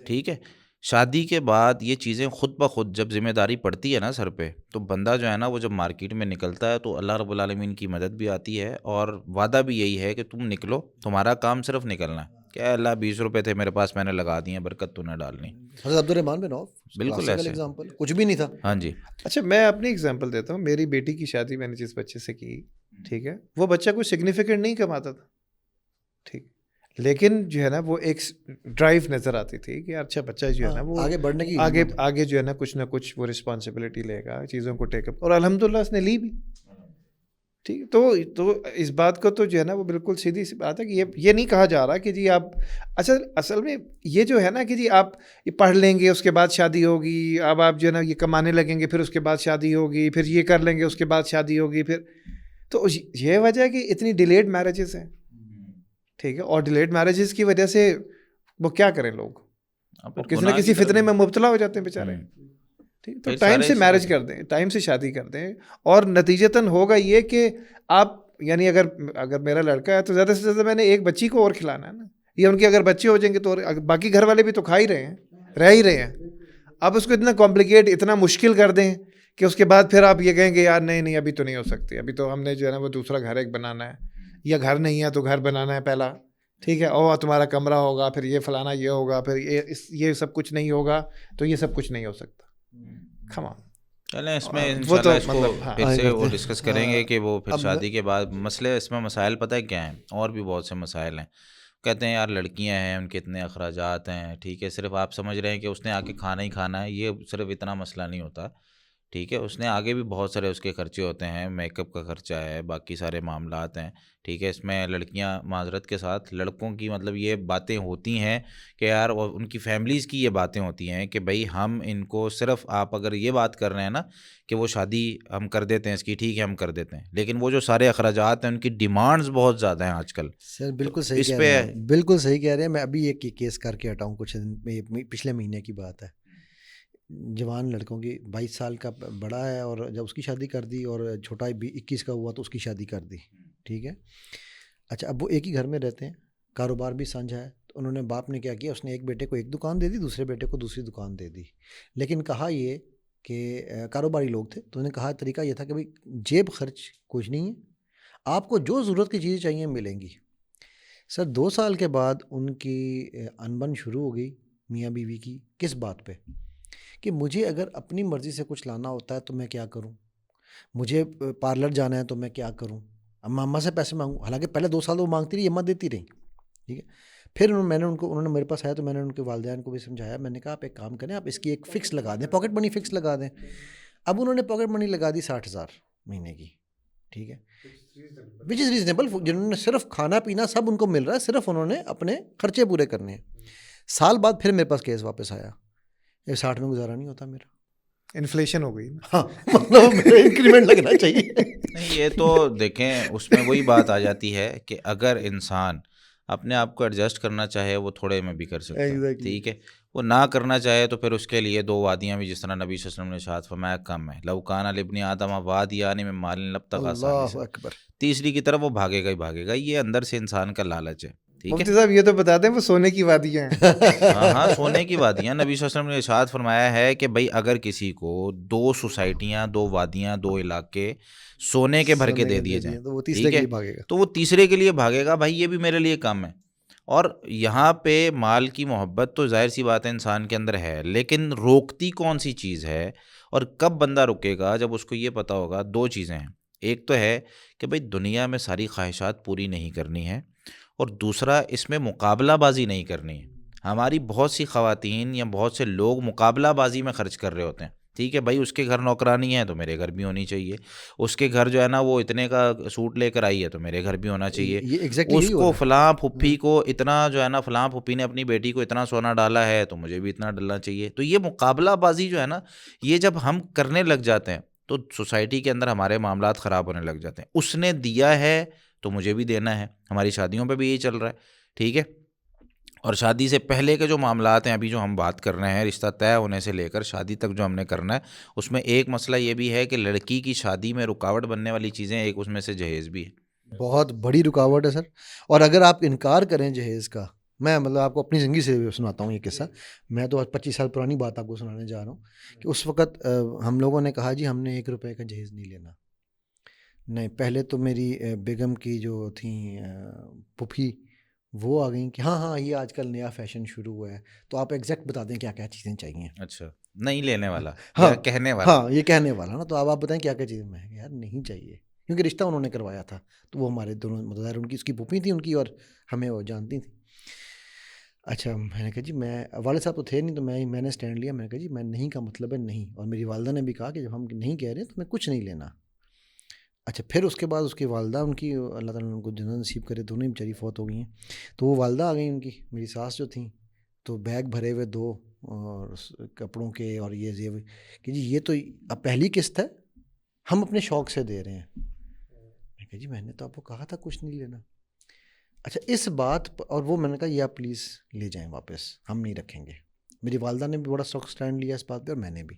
ٹھیک ہے، شادی کے بعد یہ چیزیں خود بخود جب ذمہ داری پڑتی ہے نا سر پہ، تو بندہ جو ہے نا وہ جب مارکیٹ میں نکلتا ہے تو اللہ رب العالمین کی مدد بھی آتی ہے اور وعدہ بھی یہی ہے کہ تم نکلو، تمہارا کام صرف نکلنا ہے. کیا اللہ 20 روپے تھے میرے پاس، میں نے لگا دیے، برکت تو نے ڈالنی. حضرت عبد الرحمن بن عوف بالکل ایسے ایگزامپل، کچھ بھی نہیں تھا. ہاں جی. اچھا میں اپنی اگزامپل دیتا ہوں. میری بیٹی کی شادی میں نے جس بچے سے کی، ٹھیک ہے، وہ بچہ کوئی سگنیفیکنٹ نہیں کماتا تھا، ٹھیک، لیکن جو ہے نا وہ ایک ڈرائیو نظر آتی تھی کہ اچھا بچہ جو ہے نا وہ آگے بڑھنے کی، آگے جو ہے نا کچھ نہ کچھ وہ رسپانسبلٹی لے گا، چیزوں کو ٹیک اپ، اور الحمدللہ اس نے لی بھی. ٹھیک، تو اس بات کو تو جو ہے نا وہ بالکل سیدھی سی بات ہے کہ یہ نہیں کہا جا رہا کہ جی آپ اصل میں یہ جو ہے نا کہ جی آپ یہ پڑھ لیں گے اس کے بعد شادی ہوگی، اب آپ جو ہے نا یہ کمانے لگیں گے پھر اس کے بعد شادی ہوگی، پھر یہ کر لیں گے اس کے بعد شادی ہوگی، پھر تو یہ وجہ ہے کہ اتنی ڈیلیڈ میرجز ہیں. ٹھیک ہے، اور ڈیلیڈ میرجز کی وجہ سے وہ کیا کریں لوگ، کسی نہ کسی فتنے میں مبتلا ہو جاتے ہیں بیچارے. ٹھیک، تو ٹائم سے میرج کر دیں، ٹائم سے شادی کر دیں، اور نتیجتاً ہوگا یہ کہ آپ یعنی اگر میرا لڑکا ہے تو زیادہ سے زیادہ میں نے ایک بچی کو اور کھلانا ہے نا، یہ ان کے اگر بچے ہو جائیں گے تو باقی گھر والے بھی تو کھا ہی رہے ہیں، رہ ہی رہے ہیں. اب اس کو اتنا کمپلیکیٹ، اتنا مشکل کر دیں کہ اس کے بعد پھر آپ یہ کہیں گے یار نہیں ابھی تو نہیں ہو سکتی، ابھی تو ہم نے جو ہے نا وہ دوسرا گھر ایک بنانا ہے، یا گھر نہیں ہے تو گھر بنانا ہے پہلا. ٹھیک ہے، اور تمہارا کمرہ ہوگا، پھر یہ فلانا یہ ہوگا، پھر یہ سب کچھ نہیں ہوگا، تو یہ سب کچھ نہیں ہو سکتا. کھما چلیں اس میں وہ تو انشاءاللہ اس کو مطلب پھر سے وہ کرتے ہیں۔ ڈسکس کریں گے کہ وہ پھر اب شادی کے بعد مسئلے، اس میں مسائل پتہ ہے کیا ہیں، اور بھی بہت سے مسائل ہیں. کہتے ہیں یار لڑکیاں ہیں ان کے اتنے اخراجات ہیں، ٹھیک ہے، صرف آپ سمجھ رہے ہیں کہ اس نے آ کے کھانا ہی کھانا ہے، یہ صرف اتنا مسئلہ نہیں ہوتا. ٹھیک ہے، اس نے آگے بھی بہت سارے اس کے خرچے ہوتے ہیں، میک اپ کا خرچہ ہے، باقی سارے معاملات ہیں. ٹھیک ہے، اس میں لڑکیاں معذرت کے ساتھ لڑکوں کی مطلب یہ باتیں ہوتی ہیں کہ یار وہ ان کی فیملیز کی یہ باتیں ہوتی ہیں کہ بھائی ہم ان کو صرف، آپ اگر یہ بات کر رہے ہیں نا کہ وہ شادی ہم کر دیتے ہیں اس کی، ٹھیک ہے ہم کر دیتے ہیں، لیکن وہ جو سارے اخراجات ہیں ان کی ڈیمانڈز بہت زیادہ ہیں آج کل. سر بالکل تو صحیح اس کہہ پہ رہے ہیں، بالکل صحیح کہہ رہے ہیں. میں ابھی ایک کیس کر کے ہٹاؤں، کچھ پچھلے مہینے کی بات ہے. جوان لڑکوں کی 22 سال کا بڑا ہے، اور جب اس کی شادی کر دی، اور چھوٹا 21 کا ہوا تو اس کی شادی کر دی. ٹھیک ہے. اچھا، اب وہ ایک ہی گھر میں رہتے ہیں، کاروبار بھی سانجھا ہے. تو انہوں نے، باپ نے کیا کیا، اس نے ایک بیٹے کو ایک دکان دے دی، دوسرے بیٹے کو دوسری دکان دے دی. لیکن کہا یہ کہ کاروباری لوگ تھے، تو انہوں نے کہا، طریقہ یہ تھا کہ بھائی جیب خرچ کچھ نہیں ہے، آپ کو جو ضرورت کی چیزیں چاہیے ملیں گی. سر 2 سال کے بعد ان کی انبن شروع ہو گئی میاں بیوی کی. کس بات پہ؟ کہ مجھے اگر اپنی مرضی سے کچھ لانا ہوتا ہے تو میں کیا کروں، مجھے پارلر جانا ہے تو میں کیا کروں، اماں سے پیسے مانگوں. حالانکہ پہلے 2 سال وہ مانگتی رہی، اماں دیتی رہی. ٹھیک ہے. پھر انہوں نے میرے پاس آیا تو میں نے ان کے والدین کو بھی سمجھایا. میں نے کہا آپ ایک کام کریں، آپ اس کی ایک فکس لگا دیں، پاکٹ منی فکس لگا دیں. اب انہوں نے پاکٹ منی لگا دی 60,000 مہینے کی. ٹھیک ہے، وچ از ریزنیبل. جنہوں نے صرف کھانا پینا سب ان کو مل رہا ہے، صرف انہوں نے اپنے خرچے پورے کرنے ہیں. سال بعد پھر میرے پاس کیس واپس آیا، یہ 60 میں گزارا نہیں ہوتا میرا. انفلیشن ہو گئی. ہاں، مطلب میرا انکریمنٹ لگنا چاہیے. نہیں، یہ تو دیکھیں اس میں وہی بات آ جاتی ہے کہ اگر انسان اپنے آپ کو ایڈجسٹ کرنا چاہے وہ تھوڑے میں بھی کر سکتا ہے. Exactly. ٹھیک ہے، وہ نہ کرنا چاہے تو پھر اس کے لیے 2 وادیاں بھی، جس طرح نبی صلی اللہ علیہ وسلم نے ارشاد فرمایا، کم ہے. لو کان لابن آدم وادیان من مال لابتغى اللہ ثالثا، اکبر. تیسری کی طرف وہ بھاگے گا ہی بھاگے گا. یہ اندر سے انسان کا لالچ ہے. ٹھیک ہے، مفتی صاحب یہ تو بتا دیں وہ سونے کی وادیاں ہیں. ہاں سونے کی وادیاں. نبی صلی اللہ علیہ وسلم نے ارشاد فرمایا ہے کہ بھائی اگر کسی کو 2 سوسائٹیاں، 2 وادیاں، 2 علاقے سونے کے بھر کے دے دیے جائیں، تو وہ تیسرے ٹھیک کے ہے، لیے بھاگے گا. تو وہ تیسرے کے لیے بھاگے گا. بھائی یہ بھی میرے لیے کم ہے. اور یہاں پہ مال کی محبت تو ظاہر سی بات ہے انسان کے اندر ہے، لیکن روکتی کون سی چیز ہے اور کب بندہ رکے گا؟ جب اس کو یہ پتہ ہوگا. 2 چیزیں ہیں، ایک تو ہے کہ بھائی دنیا میں ساری خواہشات پوری نہیں کرنی ہے، اور دوسرا اس میں مقابلہ بازی نہیں کرنی ہے. ہماری بہت سی خواتین یا بہت سے لوگ مقابلہ بازی میں خرچ کر رہے ہوتے ہیں. ٹھیک ہے، بھائی اس کے گھر نوکرانی ہے تو میرے گھر بھی ہونی چاہیے، اس کے گھر جو ہے نا وہ اتنے کا سوٹ لے کر آئی ہے تو میرے گھر بھی ہونا چاہیے، یہ ایگزیکٹلی اس یہی ہو کو رہا ہے. فلاں پھپھی کو اتنا جو ہے نا، فلاں پھپھی نے اپنی بیٹی کو اتنا سونا ڈالا ہے تو مجھے بھی اتنا ڈالنا چاہیے. تو یہ مقابلہ بازی جو ہے نا، یہ جب ہم کرنے لگ جاتے ہیں تو سوسائٹی کے اندر ہمارے معاملات خراب ہونے لگ جاتے ہیں. اس نے دیا ہے تو مجھے بھی دینا ہے. ہماری شادیوں پہ بھی یہی چل رہا ہے. ٹھیک ہے، اور شادی سے پہلے کے جو معاملات ہیں ابھی جو ہم بات کر رہے ہیں، رشتہ طے ہونے سے لے کر شادی تک جو ہم نے کرنا ہے، اس میں ایک مسئلہ یہ بھی ہے کہ لڑکی کی شادی میں رکاوٹ بننے والی چیزیں، ایک اس میں سے جہیز بھی ہے. بہت بڑی رکاوٹ ہے سر. اور اگر آپ انکار کریں جہیز کا، میں مطلب آپ کو اپنی زندگی سے سناتا ہوں یہ قصہ. میں تو 25 سال پرانی بات آپ کو سنانے جا رہا ہوں کہ اس وقت ہم لوگوں نے کہا جی ہم نے 1 روپے کا جہیز نہیں لینا. نہیں، پہلے تو میری بیگم کی جو تھیں پھوپھی، وہ آ گئیں کہ ہاں یہ آج کل نیا فیشن شروع ہوا ہے، تو آپ ایگزیکٹ بتا دیں کیا کیا چیزیں چاہیے. اچھا، نہیں لینے والا ہاں یا کہنے والا. ہاں، یہ کہنے والا نا. تو آپ بتائیں کیا کیا چیزیں. میں یار نہیں چاہیے، کیونکہ رشتہ انہوں نے کروایا تھا، تو وہ ہمارے دونوں مظاہر، ان کی اس کی پھوپھی تھی ان کی، اور ہمیں وہ جانتی تھیں. اچھا، میں نے کہا جی، میں والد صاحب تو تھے نہیں، تو میں نے اسٹینڈ لیا. میں نے کہا جی میں نہیں کا مطلب ہے نہیں. اور میری والدہ نے بھی کہا کہ جب ہم نہیں کہہ رہے تو میں کچھ نہیں لینا. اچھا، پھر اس کے بعد اس کی والدہ، ان کی اللہ تعالیٰ نے ان کو جنت نصیب کرے، دونوں ہی بیچاری فوت ہو گئی ہیں. تو وہ والدہ آ گئی ان کی، میری ساس جو تھیں، تو بیگ بھرے ہوئے 2 اور کپڑوں کے، اور یہ کہ جی یہ تو اب پہلی قسط ہے، ہم اپنے شوق سے دے رہے ہیں. میں کہا جی میں نے تو آپ کو کہا تھا کچھ نہیں لینا. اچھا، اس بات اور وہ میں نے کہا یہ آپ پلیز لے جائیں واپس، ہم نہیں رکھیں گے. میری والدہ نے بھی بڑا سخت اسٹینڈ لیا اس بات پہ، اور میں نے بھی.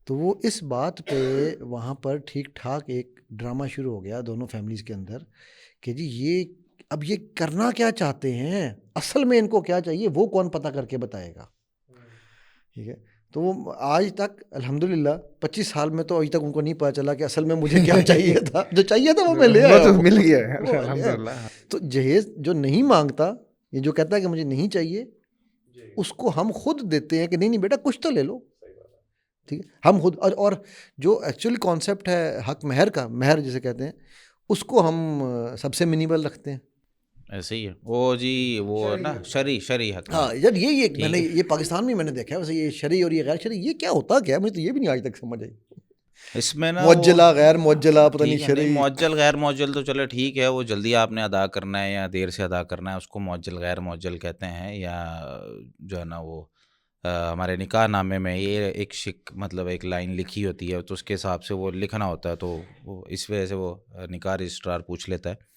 تو وہ اس بات پہ وہاں پر ٹھیک ٹھاک ایک ڈرامہ شروع ہو گیا دونوں فیملیز کے اندر کہ جی یہ اب یہ کرنا کیا چاہتے ہیں، اصل میں ان کو کیا چاہیے وہ کون پتہ کر کے بتائے گا. ٹھیک ہے. تو وہ آج تک الحمدللہ 25 سال میں تو ابھی تک ان کو نہیں پتہ چلا کہ اصل میں مجھے کیا چاہیے تھا. جو چاہیے تھا وہ میں لے آیا، وہ تو مل گیا ہے وہ لے آیا. الحمدللہ. تو جہیز جو نہیں مانگتا، یہ جو کہتا ہے کہ مجھے نہیں چاہیے، اس کو ہم خود دیتے ہیں کہ نہیں بیٹا کچھ تو لے لو. ٹھیک ہے. ہم خود اور جو ایکچولی کانسیپٹ ہے حق مہر کا، مہر جسے کہتے ہیں، اس کو ہم سب سے منیمل رکھتے ہیں. ایسے ہی ہے وہ جی، وہ نا شرعی حق ہاں یار یہ میں نے یہ پاکستان میں نے دیکھا ہے ویسے یہ شرعی اور یہ غیر شرعی یہ کیا ہوتا کیا ہے، مجھے تو یہ بھی نہیں آج تک سمجھ آئی. اس میں نا معجلہ غیر معجلہ پتہ نہیں شرعی. معجل غیر معجل تو چلو ٹھیک ہے، وہ جلدی آپ نے ادا کرنا ہے یا دیر سے ادا کرنا ہے، اس کو معجل غیر معجل کہتے ہیں. یا جو ہے نا وہ ہمارے نکاح نامے میں یہ ایک مطلب ایک لائن لکھی ہوتی ہے تو اس کے حساب سے وہ لکھنا ہوتا ہے، تو وہ اس وجہ سے وہ نکاح رجسٹرار پوچھ لیتا ہے.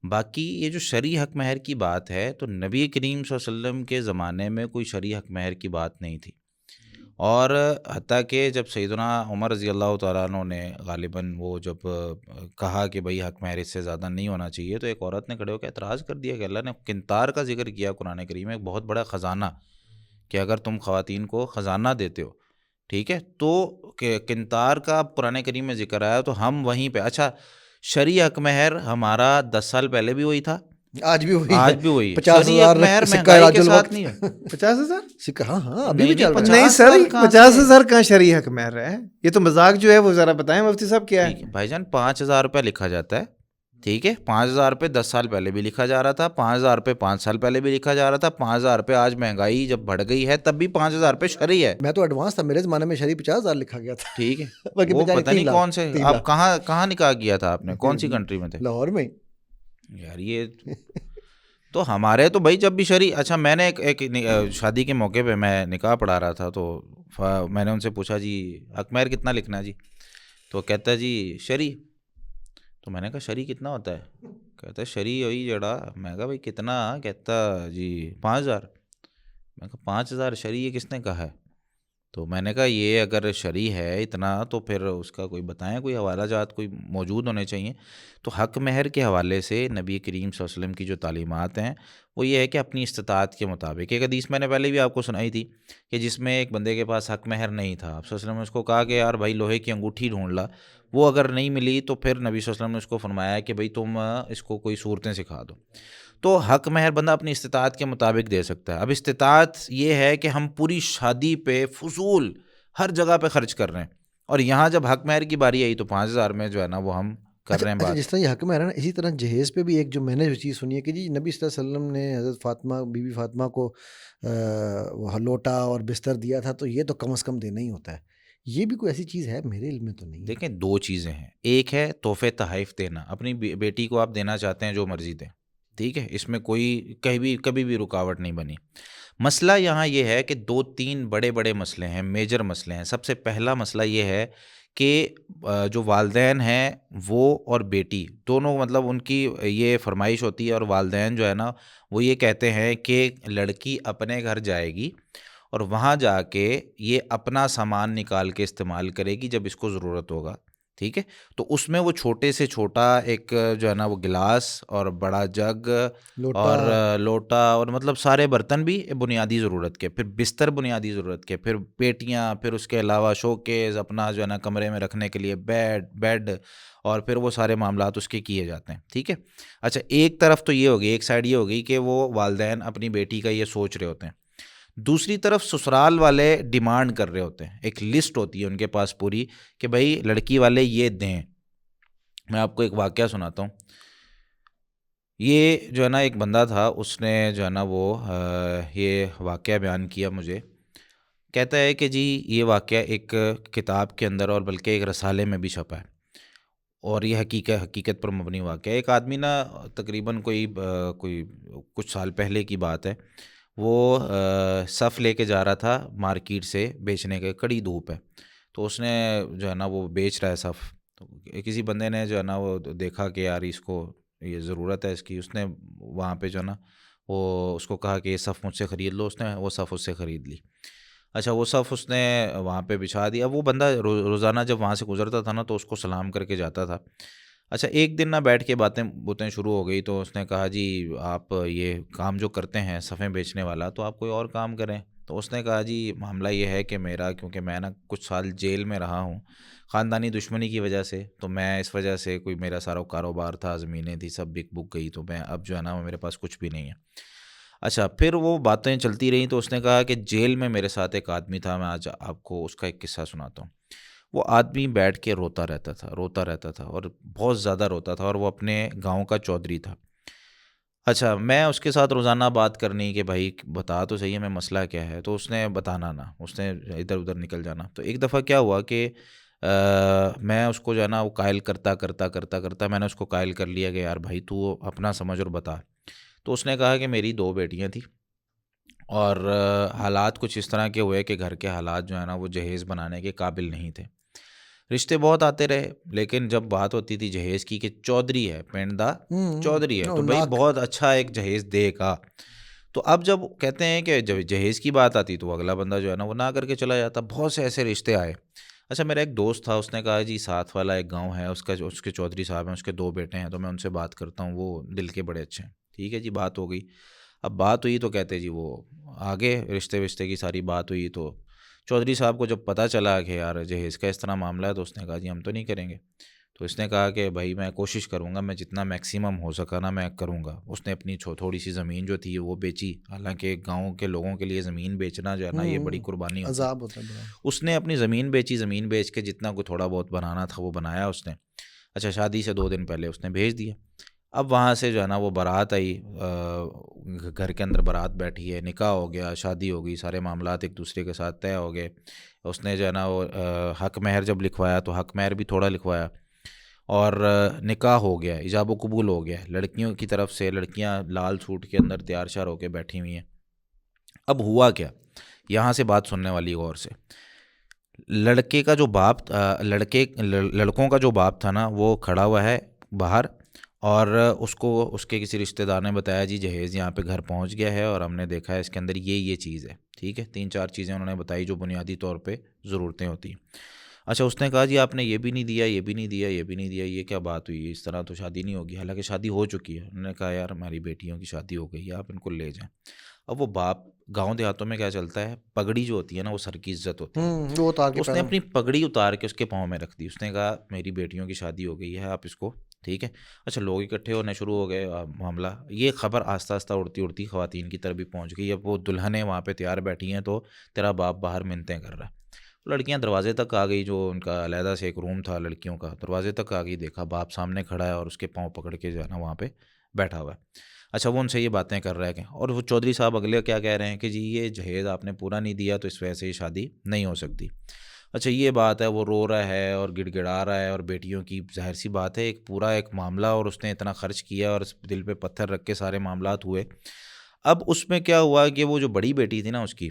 باقی یہ جو شرعی حق مہر کی بات ہے تو نبی کریم صلی اللہ علیہ وسلم کے زمانے میں کوئی شرعی حق مہر کی بات نہیں تھی. اور حتیٰ کہ جب سیدنا عمر رضی اللہ تعالیٰ عنہ نے غالباً وہ جب کہا کہ بھئی حق مہر اس سے زیادہ نہیں ہونا چاہیے، تو ایک عورت نے کھڑے ہو کے اعتراض کر دیا کہ اللہ نے قنطار کا ذکر کیا قرآن کریم میں، ایک بہت بڑا خزانہ، کہ اگر تم خواتین کو خزانہ دیتے ہو، ٹھیک ہے، تو قنطار کا قرآن کریم میں ذکر آیا تو ہم وہیں پہ. اچھا شرعی حق مہر ہمارا 10 سال پہلے بھی وہی تھا، آج بھی وہی آج بھی وہی ہے. 50,000 مہر سکہ مہنگائی راج کے ساتھ الوقت. نہیں ہے. 50,000 سکہ ہاں ابھی بھی چل رہا ہے. نہیں 50,000 سر، کہاں 50,000 کہاں شرعی حق مہر ہے؟ یہ تو مذاق جو ہے وہ ذرا بتائیں مفتی صاحب کیا ٹھیک ہے. ہے بھائی جان، 5,000 روپے لکھا جاتا ہے، ٹھیک ہے، 5,000 روپے 10 سال پہلے بھی لکھا جا رہا تھا، 5,000 روپے 5 سال پہلے بھی لکھا جا رہا تھا، 5,000 روپے آج مہنگائی جب بڑھ گئی ہے تب بھی 5,000 روپے شرعی ہے. میں تو ایڈوانس تھا، میرے زمانے میں شرعی 50,000 لکھا گیا تھا. ٹھیک ہے، باقی وہ بچارے پتہ 3 نہیں لاکھ کون سے 3 آپ لاکھ کہاں نکاح کیا تھا آپ نے، کون سی کنٹری میں تھے لاہور میں. یار؟ یہ تو ہمارے تو بھائی جب بھی شرعی. اچھا میں نے ایک شادی کے موقع پہ میں نکاح پڑھا رہا تھا، تو میں نے ان سے پوچھا جی حق مہر کتنا لکھنا ہے جی؟ تو کہتا ہے جی شرعی. تو میں نے کہا شرعی کتنا ہوتا ہے؟ کہتا ہے شرعی وہی جڑا. میں کہا بھائی کتنا؟ کہتا جی 5,000. میں کہا 5,000 شرعی کس نے کہا ہے؟ تو میں نے کہا یہ اگر شرعی ہے اتنا تو پھر اس کا کوئی بتائیں، کوئی حوالہ جات کوئی موجود ہونے چاہیے. تو حق مہر کے حوالے سے نبی کریم صلی اللہ علیہ وسلم کی جو تعلیمات ہیں وہ یہ ہے کہ اپنی استطاعت کے مطابق. ایک حدیث میں نے پہلے بھی آپ کو سنائی تھی کہ جس میں ایک بندے کے پاس حق مہر نہیں تھا، آپ صلی اللہ علیہ وسلم نے اس کو کہا کہ یار بھائی لوہے کی انگوٹھی ڈھونڈ لا. وہ اگر نہیں ملی تو پھر نبی صلی اللہ علیہ وسلم نے اس کو فرمایا کہ بھئی تم اس کو کوئی صورتیں سکھا دو. تو حق مہر بندہ اپنی استطاعت کے مطابق دے سکتا ہے. اب استطاعت یہ ہے کہ ہم پوری شادی پہ فضول ہر جگہ پہ خرچ کر رہے ہیں، اور یہاں جب حق مہر کی باری آئی تو 5,000 میں جو ہے نا وہ ہم کر رہے ہیں اچھا بات. جس طرح یہ حق مہر ہے نا، اسی طرح جہیز پہ بھی ایک جو میں نے جو چیز سنی ہے کہ جی نبی صلی اللہ علیہ وسلم نے حضرت فاطمہ بی بی فاطمہ کو لوٹا اور بستر دیا تھا، تو یہ تو کم از کم دینا ہی ہوتا ہے. یہ بھی کوئی ایسی چیز ہے؟ میرے علم میں تو نہیں ہے. دیکھیں 2 چیزیں ہیں، ایک ہے تحفے تحائف دینا، اپنی بیٹی کو آپ دینا چاہتے ہیں جو مرضی دیں، ٹھیک ہے، اس میں کوئی کبھی بھی رکاوٹ نہیں بنی. مسئلہ یہاں یہ ہے کہ 2-3 بڑے مسئلے ہیں، میجر مسئلے ہیں. سب سے پہلا مسئلہ یہ ہے کہ جو والدین ہیں وہ اور بیٹی دونوں، مطلب ان کی یہ فرمائش ہوتی ہے، اور والدین جو ہے نا وہ یہ کہتے ہیں کہ لڑکی اپنے گھر جائے گی اور وہاں جا کے یہ اپنا سامان نکال کے استعمال کرے گی جب اس کو ضرورت ہوگا، ٹھیک ہے. تو اس میں وہ چھوٹے سے چھوٹا ایک جو ہے نا وہ گلاس اور بڑا جگ اور لوٹا اور مطلب سارے برتن بھی بنیادی ضرورت کے، پھر بستر بنیادی ضرورت کے، پھر پیٹیاں، پھر اس کے علاوہ شوکیز اپنا جو ہے نا کمرے میں رکھنے کے لیے بیڈ اور پھر وہ سارے معاملات اس کے کیے جاتے ہیں، ٹھیک ہے. اچھا ایک طرف تو یہ ہوگی، ایک سائڈ یہ ہوگی کہ وہ والدین اپنی بیٹی کا یہ سوچ رہے ہوتے ہیں. دوسری طرف سسرال والے ڈیمانڈ کر رہے ہوتے ہیں، ایک لسٹ ہوتی ہے ان کے پاس پوری کہ بھائی لڑکی والے یہ دیں. میں آپ کو ایک واقعہ سناتا ہوں. یہ جو ہے نا ایک بندہ تھا، اس نے جو ہے نا وہ یہ واقعہ بیان کیا مجھے. کہتا ہے کہ جی یہ واقعہ ایک کتاب کے اندر اور بلکہ ایک رسالے میں بھی چھپا ہے، اور یہ حقیقت پر مبنی واقعہ. ایک آدمی نا تقریباً کوئی کچھ سال پہلے کی بات ہے، وہ صف لے کے جا رہا تھا مارکیٹ سے بیچنے کے، کڑی دھوپ ہے، تو اس نے جو ہے نا وہ بیچ رہا ہے صف. تو کسی بندے نے جو ہے نا وہ دیکھا کہ یار اس کو یہ ضرورت ہے اس کی، اس نے وہاں پہ جو ہے نا وہ اس کو کہا کہ یہ صف مجھ سے خرید لو. اس نے وہ صف اس سے خرید لی. اچھا وہ صف اس نے وہاں پہ بچھا دیا. وہ بندہ روزانہ جب وہاں سے گزرتا تھا نا تو اس کو سلام کر کے جاتا تھا. اچھا ایک دن نہ بیٹھ کے باتیں شروع ہو گئی، تو اس نے کہا جی آپ یہ کام جو کرتے ہیں صفیں بیچنے والا، تو آپ کوئی اور کام کریں. تو اس نے کہا جی معاملہ یہ ہے کہ میرا، کیونکہ میں نا کچھ سال جیل میں رہا ہوں خاندانی دشمنی کی وجہ سے، تو میں اس وجہ سے کوئی میرا سارا کاروبار تھا، زمینیں تھی، سب بک گئی، تو میں اب جو ہے نا میرے پاس کچھ بھی نہیں ہے. اچھا پھر وہ باتیں چلتی رہیں تو اس نے کہا کہ جیل میں میرے ساتھ ایک آدمی تھا، میں آج آپ کو اس کا ایک قصہ سناتا ہوں. وہ آدمی بیٹھ کے روتا رہتا تھا اور بہت زیادہ روتا تھا، اور وہ اپنے گاؤں کا چودھری تھا. اچھا میں اس کے ساتھ روزانہ بات کرنی کہ بھائی بتا تو صحیح ہمیں مسئلہ کیا ہے، تو اس نے بتانا نا، اس نے ادھر ادھر نکل جانا. تو ایک دفعہ کیا ہوا کہ میں اس کو جو ہے نا وہ قائل کرتا میں نے اس کو قائل کر لیا کہ یار بھائی تو اپنا سمجھ اور بتا. تو اس نے کہا کہ میری 2 بیٹیاں تھیں اور حالات کچھ اس طرح کے ہوئے کہ گھر کے حالات جو ہے نا وہ جہیز بنانے کے قابل نہیں تھے. رشتے بہت آتے رہے، لیکن جب بات ہوتی تھی جہیز کی کہ چودھری ہے، پینڈا چودھری ہے، تو بھائی بہت اچھا ایک جہیز دے گا. تو اب جب کہتے ہیں کہ جب جہیز کی بات آتی تو اگلا بندہ جو ہے نا وہ نہ کر کے چلا جاتا. بہت سے ایسے رشتے آئے. اچھا میرا ایک دوست تھا، اس نے کہا جی ساتھ والا ایک گاؤں ہے، اس کے چودھری صاحب ہیں، اس کے 2 بیٹے ہیں، تو میں ان سے بات کرتا ہوں، وہ دل کے بڑے اچھے ہیں. ٹھیک ہے جی، بات ہو گئی. اب بات ہوئی تو کہتے جی وہ آگے رشتے کی ساری بات ہوئی. تو چودھری صاحب کو جب پتہ چلا کہ یار جہیز کا اس طرح معاملہ ہے، تو اس نے کہا جی ہم تو نہیں کریں گے. تو اس نے کہا کہ بھائی میں کوشش کروں گا، میں جتنا میکسیمم ہو سکا نا میں کروں گا. اس نے اپنی تھوڑی سی زمین جو تھی وہ بیچی، حالانکہ گاؤں کے لوگوں کے لیے زمین بیچنا جو ہے نا یہ بڑی قربانی ہوتی ہے. عذاب ہوتا ہے بڑا. اس نے اپنی زمین بیچی، زمین بیچ کے جتنا کوئی تھوڑا بہت بنانا تھا وہ بنایا اس نے. اچھا شادی سے 2 دن پہلے اس نے بھیج دیا. اب وہاں سے جو ہے نا وہ بارات آئی، گھر کے اندر بارات بیٹھی ہے، نکاح ہو گیا، شادی ہو گئی، سارے معاملات ایک دوسرے کے ساتھ طے ہو گئے. اس نے جو ہے نا وہ حق مہر جب لکھوایا تو حق مہر بھی تھوڑا لکھوایا، اور نکاح ہو گیا، ایجاب و قبول ہو گیا. لڑکیوں کی طرف سے لڑکیاں لال سوٹ کے اندر تیار شیار ہو کے بیٹھی ہوئی ہیں. اب ہوا کیا، یہاں سے بات سننے والی غور سے. لڑکے کا جو باپ لڑکوں کا جو باپ تھا نا وہ کھڑا ہوا ہے باہر، اور اس کو اس کے کسی رشتہ دار نے بتایا جی جہیز یہاں پہ گھر پہنچ گیا ہے، اور ہم نے دیکھا ہے اس کے اندر یہ چیز ہے. ٹھیک ہے، 3-4 چیزیں انہوں نے بتائی جو بنیادی طور پہ ضرورتیں ہوتی ہیں. اچھا اس نے کہا جی آپ نے یہ بھی نہیں دیا، یہ بھی نہیں دیا، یہ بھی نہیں دیا، یہ کیا بات ہوئی، اس طرح تو شادی نہیں ہوگی، حالانکہ شادی ہو چکی ہے. انہوں نے کہا یار ہماری بیٹیوں کی شادی ہو گئی ہے، آپ ان کو لے جائیں. اب وہ باپ، گاؤں دیہاتوں میں کیا چلتا ہے، پگڑی جو ہوتی ہے نا وہ سر کی عزت ہوتی ہے. وہ اتار تو کے اس نے اپنی پگڑی اتار کے اس کے پاؤں میں رکھ دی. اس نے کہا میری بیٹیوں کی شادی ہو گئی ہے، آپ اس کو. ٹھیک ہے. اچھا لوگ اکٹھے ہونے شروع ہو گئے، معاملہ یہ خبر آہستہ آہستہ اڑتی خواتین کی طرف بھی پہنچ گئی. اب وہ دلہنیں وہاں پہ تیار بیٹھی ہیں تو تیرا باپ باہر منتیں کر رہا ہے. لڑکیاں دروازے تک آ گئی، جو ان کا علیحدہ سے ایک روم تھا لڑکیوں کا، دروازے تک آ گئی، دیکھا باپ سامنے کھڑا ہے اور اس کے پاؤں پکڑ کے جو ہے نا وہاں پہ بیٹھا ہوا ہے. اچھا وہ ان سے یہ باتیں کر رہا ہے اور وہ چودھری صاحب اگلے کیا کہہ رہے ہیں کہ جی یہ جہیز آپ نے پورا نہیں دیا تو اس وجہ سے یہ شادی نہیں ہو سکتی. اچھا یہ بات ہے، وہ رو رہا ہے اور گڑ گڑا رہا ہے، اور بیٹیوں کی ظاہر سی بات ہے ایک پورا ایک معاملہ، اور اس نے اتنا خرچ کیا اور دل پہ پتھر رکھ کے سارے معاملات ہوئے. اب اس میں کیا ہوا کہ وہ جو بڑی بیٹی تھی نا اس کی،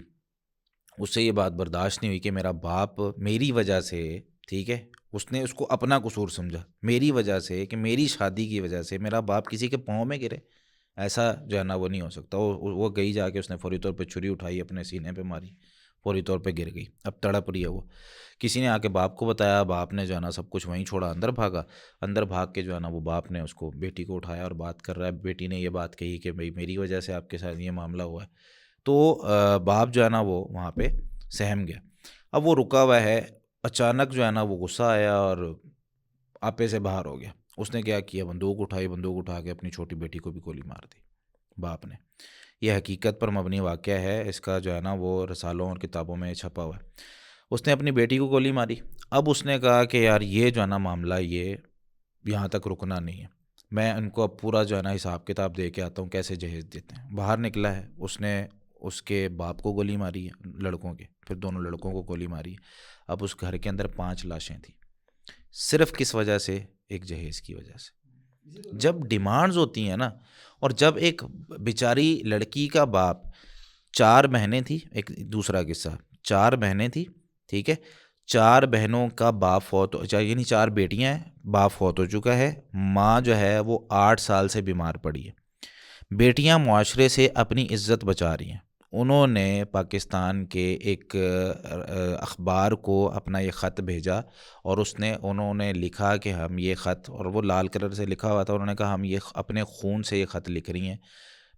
اس سے یہ بات برداشت نہیں ہوئی کہ میرا باپ میری وجہ سے، ٹھیک ہے، اس نے اس کو اپنا قصور سمجھا، میری وجہ سے کہ میری شادی کی وجہ سے میرا باپ کسی کے پاؤں میں گرے، ایسا جو ہے نا وہ نہیں ہو سکتا. وہ گئی جا کے اس نے فوری طور پہ چھری اٹھائی، اپنے سینے پہ ماری، فوری طور پہ گر گئی. اب تڑپ رہی ہے وہ. کسی نے آ کے باپ کو بتایا، باپ نے جو ہے نا سب کچھ وہیں چھوڑا، اندر بھاگا. اندر بھاگ کے جو ہے نا وہ باپ نے اس کو، بیٹی کو اٹھایا اور بات کر رہا ہے. بیٹی نے یہ بات کہی کہ بھائی میری وجہ سے آپ کے ساتھ یہ معاملہ ہوا ہے. تو باپ جو ہے نا وہ وہاں پہ سہم گیا. اب وہ رکا ہوا ہے، اچانک جو ہے نا وہ غصہ آیا اور آپے سے باہر ہو گیا. اس نے کیا کیا، بندوق اٹھائی، بندوق اٹھا کے اپنی چھوٹی بیٹی کو بھی گولی مار دی باپ نے. یہ حقیقت پر مبنی واقعہ ہے، اس کا جو ہے نا وہ رسالوں اور کتابوں میں چھپا ہوا ہے. اس نے اپنی بیٹی کو گولی ماری. اب اس نے کہا کہ یار یہ جو ہے نا معاملہ یہ یہاں تک رکنا نہیں ہے، میں ان کو اب پورا جو ہے نا حساب کتاب دے کے آتا ہوں کیسے جہیز دیتے ہیں. باہر نکلا ہے، اس نے اس کے باپ کو گولی ماری ہے، لڑکوں کے، پھر دونوں لڑکوں کو گولی ماری ہے. اب اس گھر کے اندر 5 لاشیں تھیں، صرف کس وجہ سے، ایک جہیز کی وجہ سے. جب ڈیمانڈز ہوتی ہیں نا، اور جب ایک بیچاری لڑکی کا باپ، 4 بہنیں تھیں، ایک دوسرا قصہ، 4 بہنیں تھیں، ٹھیک ہے، 4 بہنوں کا باپ فوت یعنی 4 بیٹیاں ہیں، باپ فوت ہو چکا ہے، ماں جو ہے وہ 8 سال سے بیمار پڑی ہے. بیٹیاں معاشرے سے اپنی عزت بچا رہی ہیں. انہوں نے پاکستان کے ایک اخبار کو اپنا یہ خط بھیجا، اور انہوں نے لکھا کہ ہم یہ خط، اور وہ لال کلر سے لکھا ہوا تھا، انہوں نے کہا ہم یہ اپنے خون سے یہ خط لکھ رہی ہیں،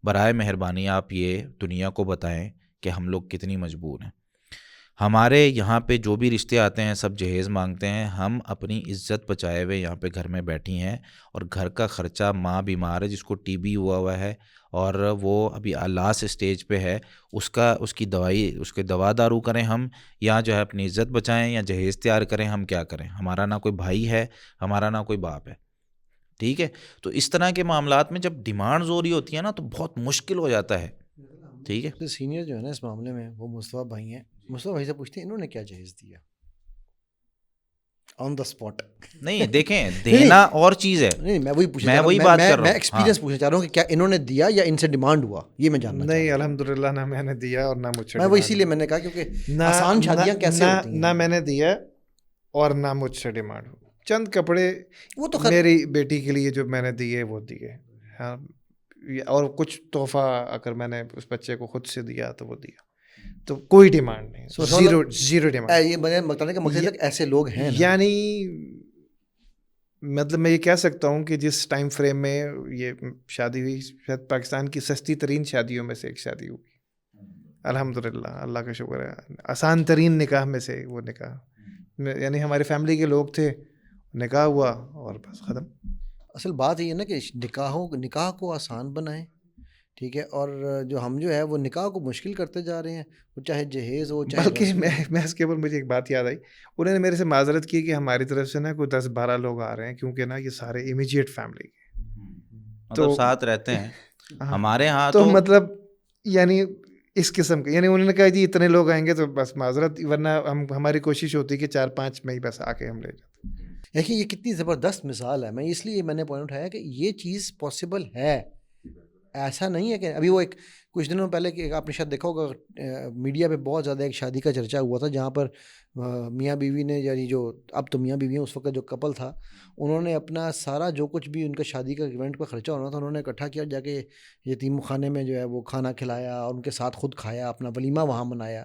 برائے مہربانی آپ یہ دنیا کو بتائیں کہ ہم لوگ کتنی مجبور ہیں. ہمارے یہاں پہ جو بھی رشتے آتے ہیں سب جہیز مانگتے ہیں. ہم اپنی عزت بچائے ہوئے یہاں پہ گھر میں بیٹھی ہیں, اور گھر کا خرچہ, ماں بیمار ہے جس کو ٹی بی ہوا ہے اور وہ ابھی لاسٹ اسٹیج پہ ہے, اس کی دوائی, اس کے دوا دارو کریں ہم, یا جو ہے اپنی عزت بچائیں یا جہیز تیار کریں, ہم کیا کریں؟ ہمارا نہ کوئی بھائی ہے, ہمارا نہ کوئی باپ ہے. ٹھیک ہے, تو اس طرح کے معاملات میں جب ڈیمانڈز ہو رہی ہوتی ہیں نا تو بہت مشکل ہو جاتا ہے. ٹھیک ہے, سینئر جو ہے نا اس معاملے میں وہ مصطفیٰ بھائی ہیں. مصطفیٰ بھائی سے پوچھتے ہیں انہوں نے کیا جہیز دیا آن دا اسپاٹ. نہیں دیکھیں, دینا اور چیز ہے. نہیں میں وہی پوچھنا میں چاہ رہا وہی ہوں, بات کر رہا میں ہوں. ایکسپیرینس پوچھنا چاہ رہا ہوں کہ کیا انہوں نے دیا یا ان سے ڈیمانڈ ہوا, یہ میں جاننا چاہ رہا نہیں ہوں. الحمدللہ نہ میں نے دیا اور نہ مجھ سے میں وہ اسی لیے میں نے کہا کیونکہ آسان شادیاں کیسے ہوتی ہیں. نہ میں نے دیا اور نہ مجھ سے ڈیمانڈ ہو. چند کپڑے وہ تو میری بیٹی کے لیے جو میں نے دیے وہ دیے, ہاں, اور کچھ تحفہ اگر میں نے اس بچے کو خود سے دیا تو وہ دیا, تو کوئی ڈیمانڈ نہیں, زیرو ڈیمانڈ. یہ بتانے کا مقصد ہے کہ ایسے لوگ ہیں, یعنی مطلب میں یہ کہہ سکتا ہوں کہ جس ٹائم فریم میں یہ شادی ہوئی شاید پاکستان کی سستی ترین شادیوں میں سے ایک شادی ہوگی. الحمدللہ, اللہ کا شکر ہے, آسان ترین نکاح میں سے وہ نکاح, یعنی ہماری فیملی کے لوگ تھے, نکاح ہوا اور بس ختم. اصل بات یہ ہے نا کہ نکاح کو آسان بنائیں, ٹھیک ہے, اور جو ہم جو ہے وہ نکاح کو مشکل کرتے جا رہے ہیں, وہ چاہے جہیز ہو چاہے. بلکہ میں اس کے اوپر مجھے ایک بات یاد آئی, انہوں نے میرے سے معذرت کی کہ ہماری طرف سے نا کوئی 10-12 لوگ آ رہے ہیں, کیونکہ نا یہ سارے امیجیٹ فیملی کے مطلب ساتھ رہتے ہیں. ہمارے ہاں تو مطلب یعنی اس قسم کے, یعنی انہوں نے کہا جی اتنے لوگ آئیں گے تو بس معذرت, ورنہ ہماری کوشش ہوتی کہ 4-5 میں ہی بس آ کے ہم لے جاتے. دیکھیے یہ کتنی زبردست مثال ہے, میں اس لیے میں نے پوائنٹ اٹھایا کہ یہ چیز پاسبل ہے. ایسا نہیں ہے کہ ابھی وہ ایک کچھ دنوں پہلے کہ آپ نے شاید دیکھا ہوگا میڈیا پہ بہت زیادہ ایک شادی کا چرچا ہوا تھا, جہاں پر میاں بیوی نے, یعنی جو اب تو میاں بیوی ہیں, اس وقت جو کپل تھا, انہوں نے اپنا سارا جو کچھ بھی ان کا شادی کا ایونٹ پہ خرچہ ہونا تھا انہوں نے اکٹھا کیا, جا کے یتیم خانے میں جو ہے وہ کھانا کھلایا اور ان کے ساتھ خود کھایا, اپنا ولیمہ وہاں منایا.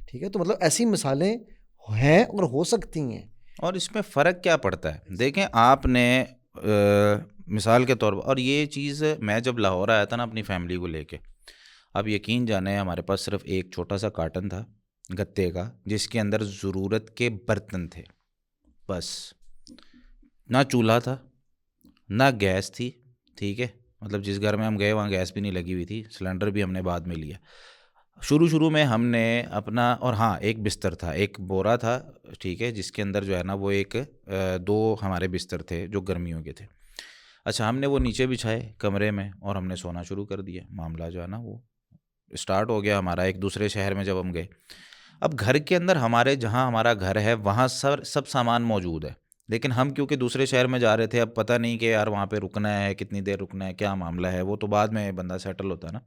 ٹھیک ہے, تو مطلب ایسی مثالیں ہیں اور ہو سکتی ہیں. اور اس میں فرق کیا پڑتا ہے؟ دیکھیں آپ نے مثال کے طور پر, اور یہ چیز میں جب لاہور آیا تھا نا اپنی فیملی کو لے کے, اب یقین جانیں ہمارے پاس صرف ایک چھوٹا سا کارٹن تھا گتے کا, جس کے اندر ضرورت کے برتن تھے بس. نہ چولہا تھا, نہ گیس تھی. ٹھیک ہے, مطلب جس گھر میں ہم گئے وہاں گیس بھی نہیں لگی ہوئی تھی, سلنڈر بھی ہم نے بعد میں لیا. شروع میں ہم نے اپنا, اور ہاں ایک بستر تھا, ایک بورا تھا, ٹھیک ہے, جس کے اندر جو ہے نا وہ 2 ہمارے بستر تھے جو گرمیوں کے تھے. اچھا, ہم نے وہ نیچے بچھائے کمرے میں اور ہم نے سونا شروع کر دیا. معاملہ جو ہے نا وہ اسٹارٹ ہو گیا ہمارا. ایک دوسرے شہر میں جب ہم گئے, اب گھر کے اندر ہمارے جہاں ہمارا گھر ہے وہاں سب سامان موجود ہے, لیکن ہم کیونکہ دوسرے شہر میں جا رہے تھے, اب پتہ نہیں کہ یار وہاں پہ رکنا ہے, کتنی دیر رکنا ہے, کیا معاملہ ہے, وہ تو بعد میں بندہ سیٹل ہوتا ہے نا.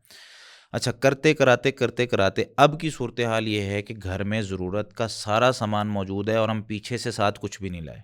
اچھا, کرتے کراتے اب کی صورتحال یہ ہے کہ گھر میں ضرورت کا سارا سامان موجود ہے اور ہم پیچھے سے ساتھ کچھ بھی نہیں لائے.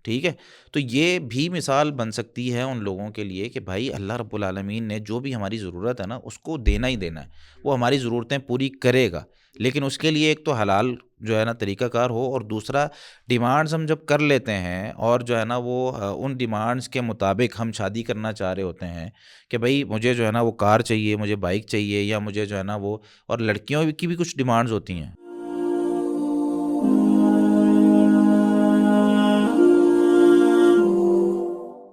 ٹھیک ہے, تو یہ بھی مثال بن سکتی ہے ان لوگوں کے لیے کہ بھائی اللہ رب العالمین نے جو بھی ہماری ضرورت ہے نا اس کو دینا ہی دینا ہے. وہ ہماری ضرورتیں پوری کرے گا, لیکن اس کے لیے ایک تو حلال جو ہے نا طریقہ کار ہو, اور دوسرا ڈیمانڈز ہم جب کر لیتے ہیں اور جو ہے نا وہ ان ڈیمانڈز کے مطابق ہم شادی کرنا چاہ رہے ہوتے ہیں کہ بھائی مجھے جو ہے نا وہ کار چاہیے, مجھے بائک چاہیے, یا مجھے جو ہے نا وہ, اور لڑکیوں کی بھی کچھ ڈیمانڈز ہوتی ہیں.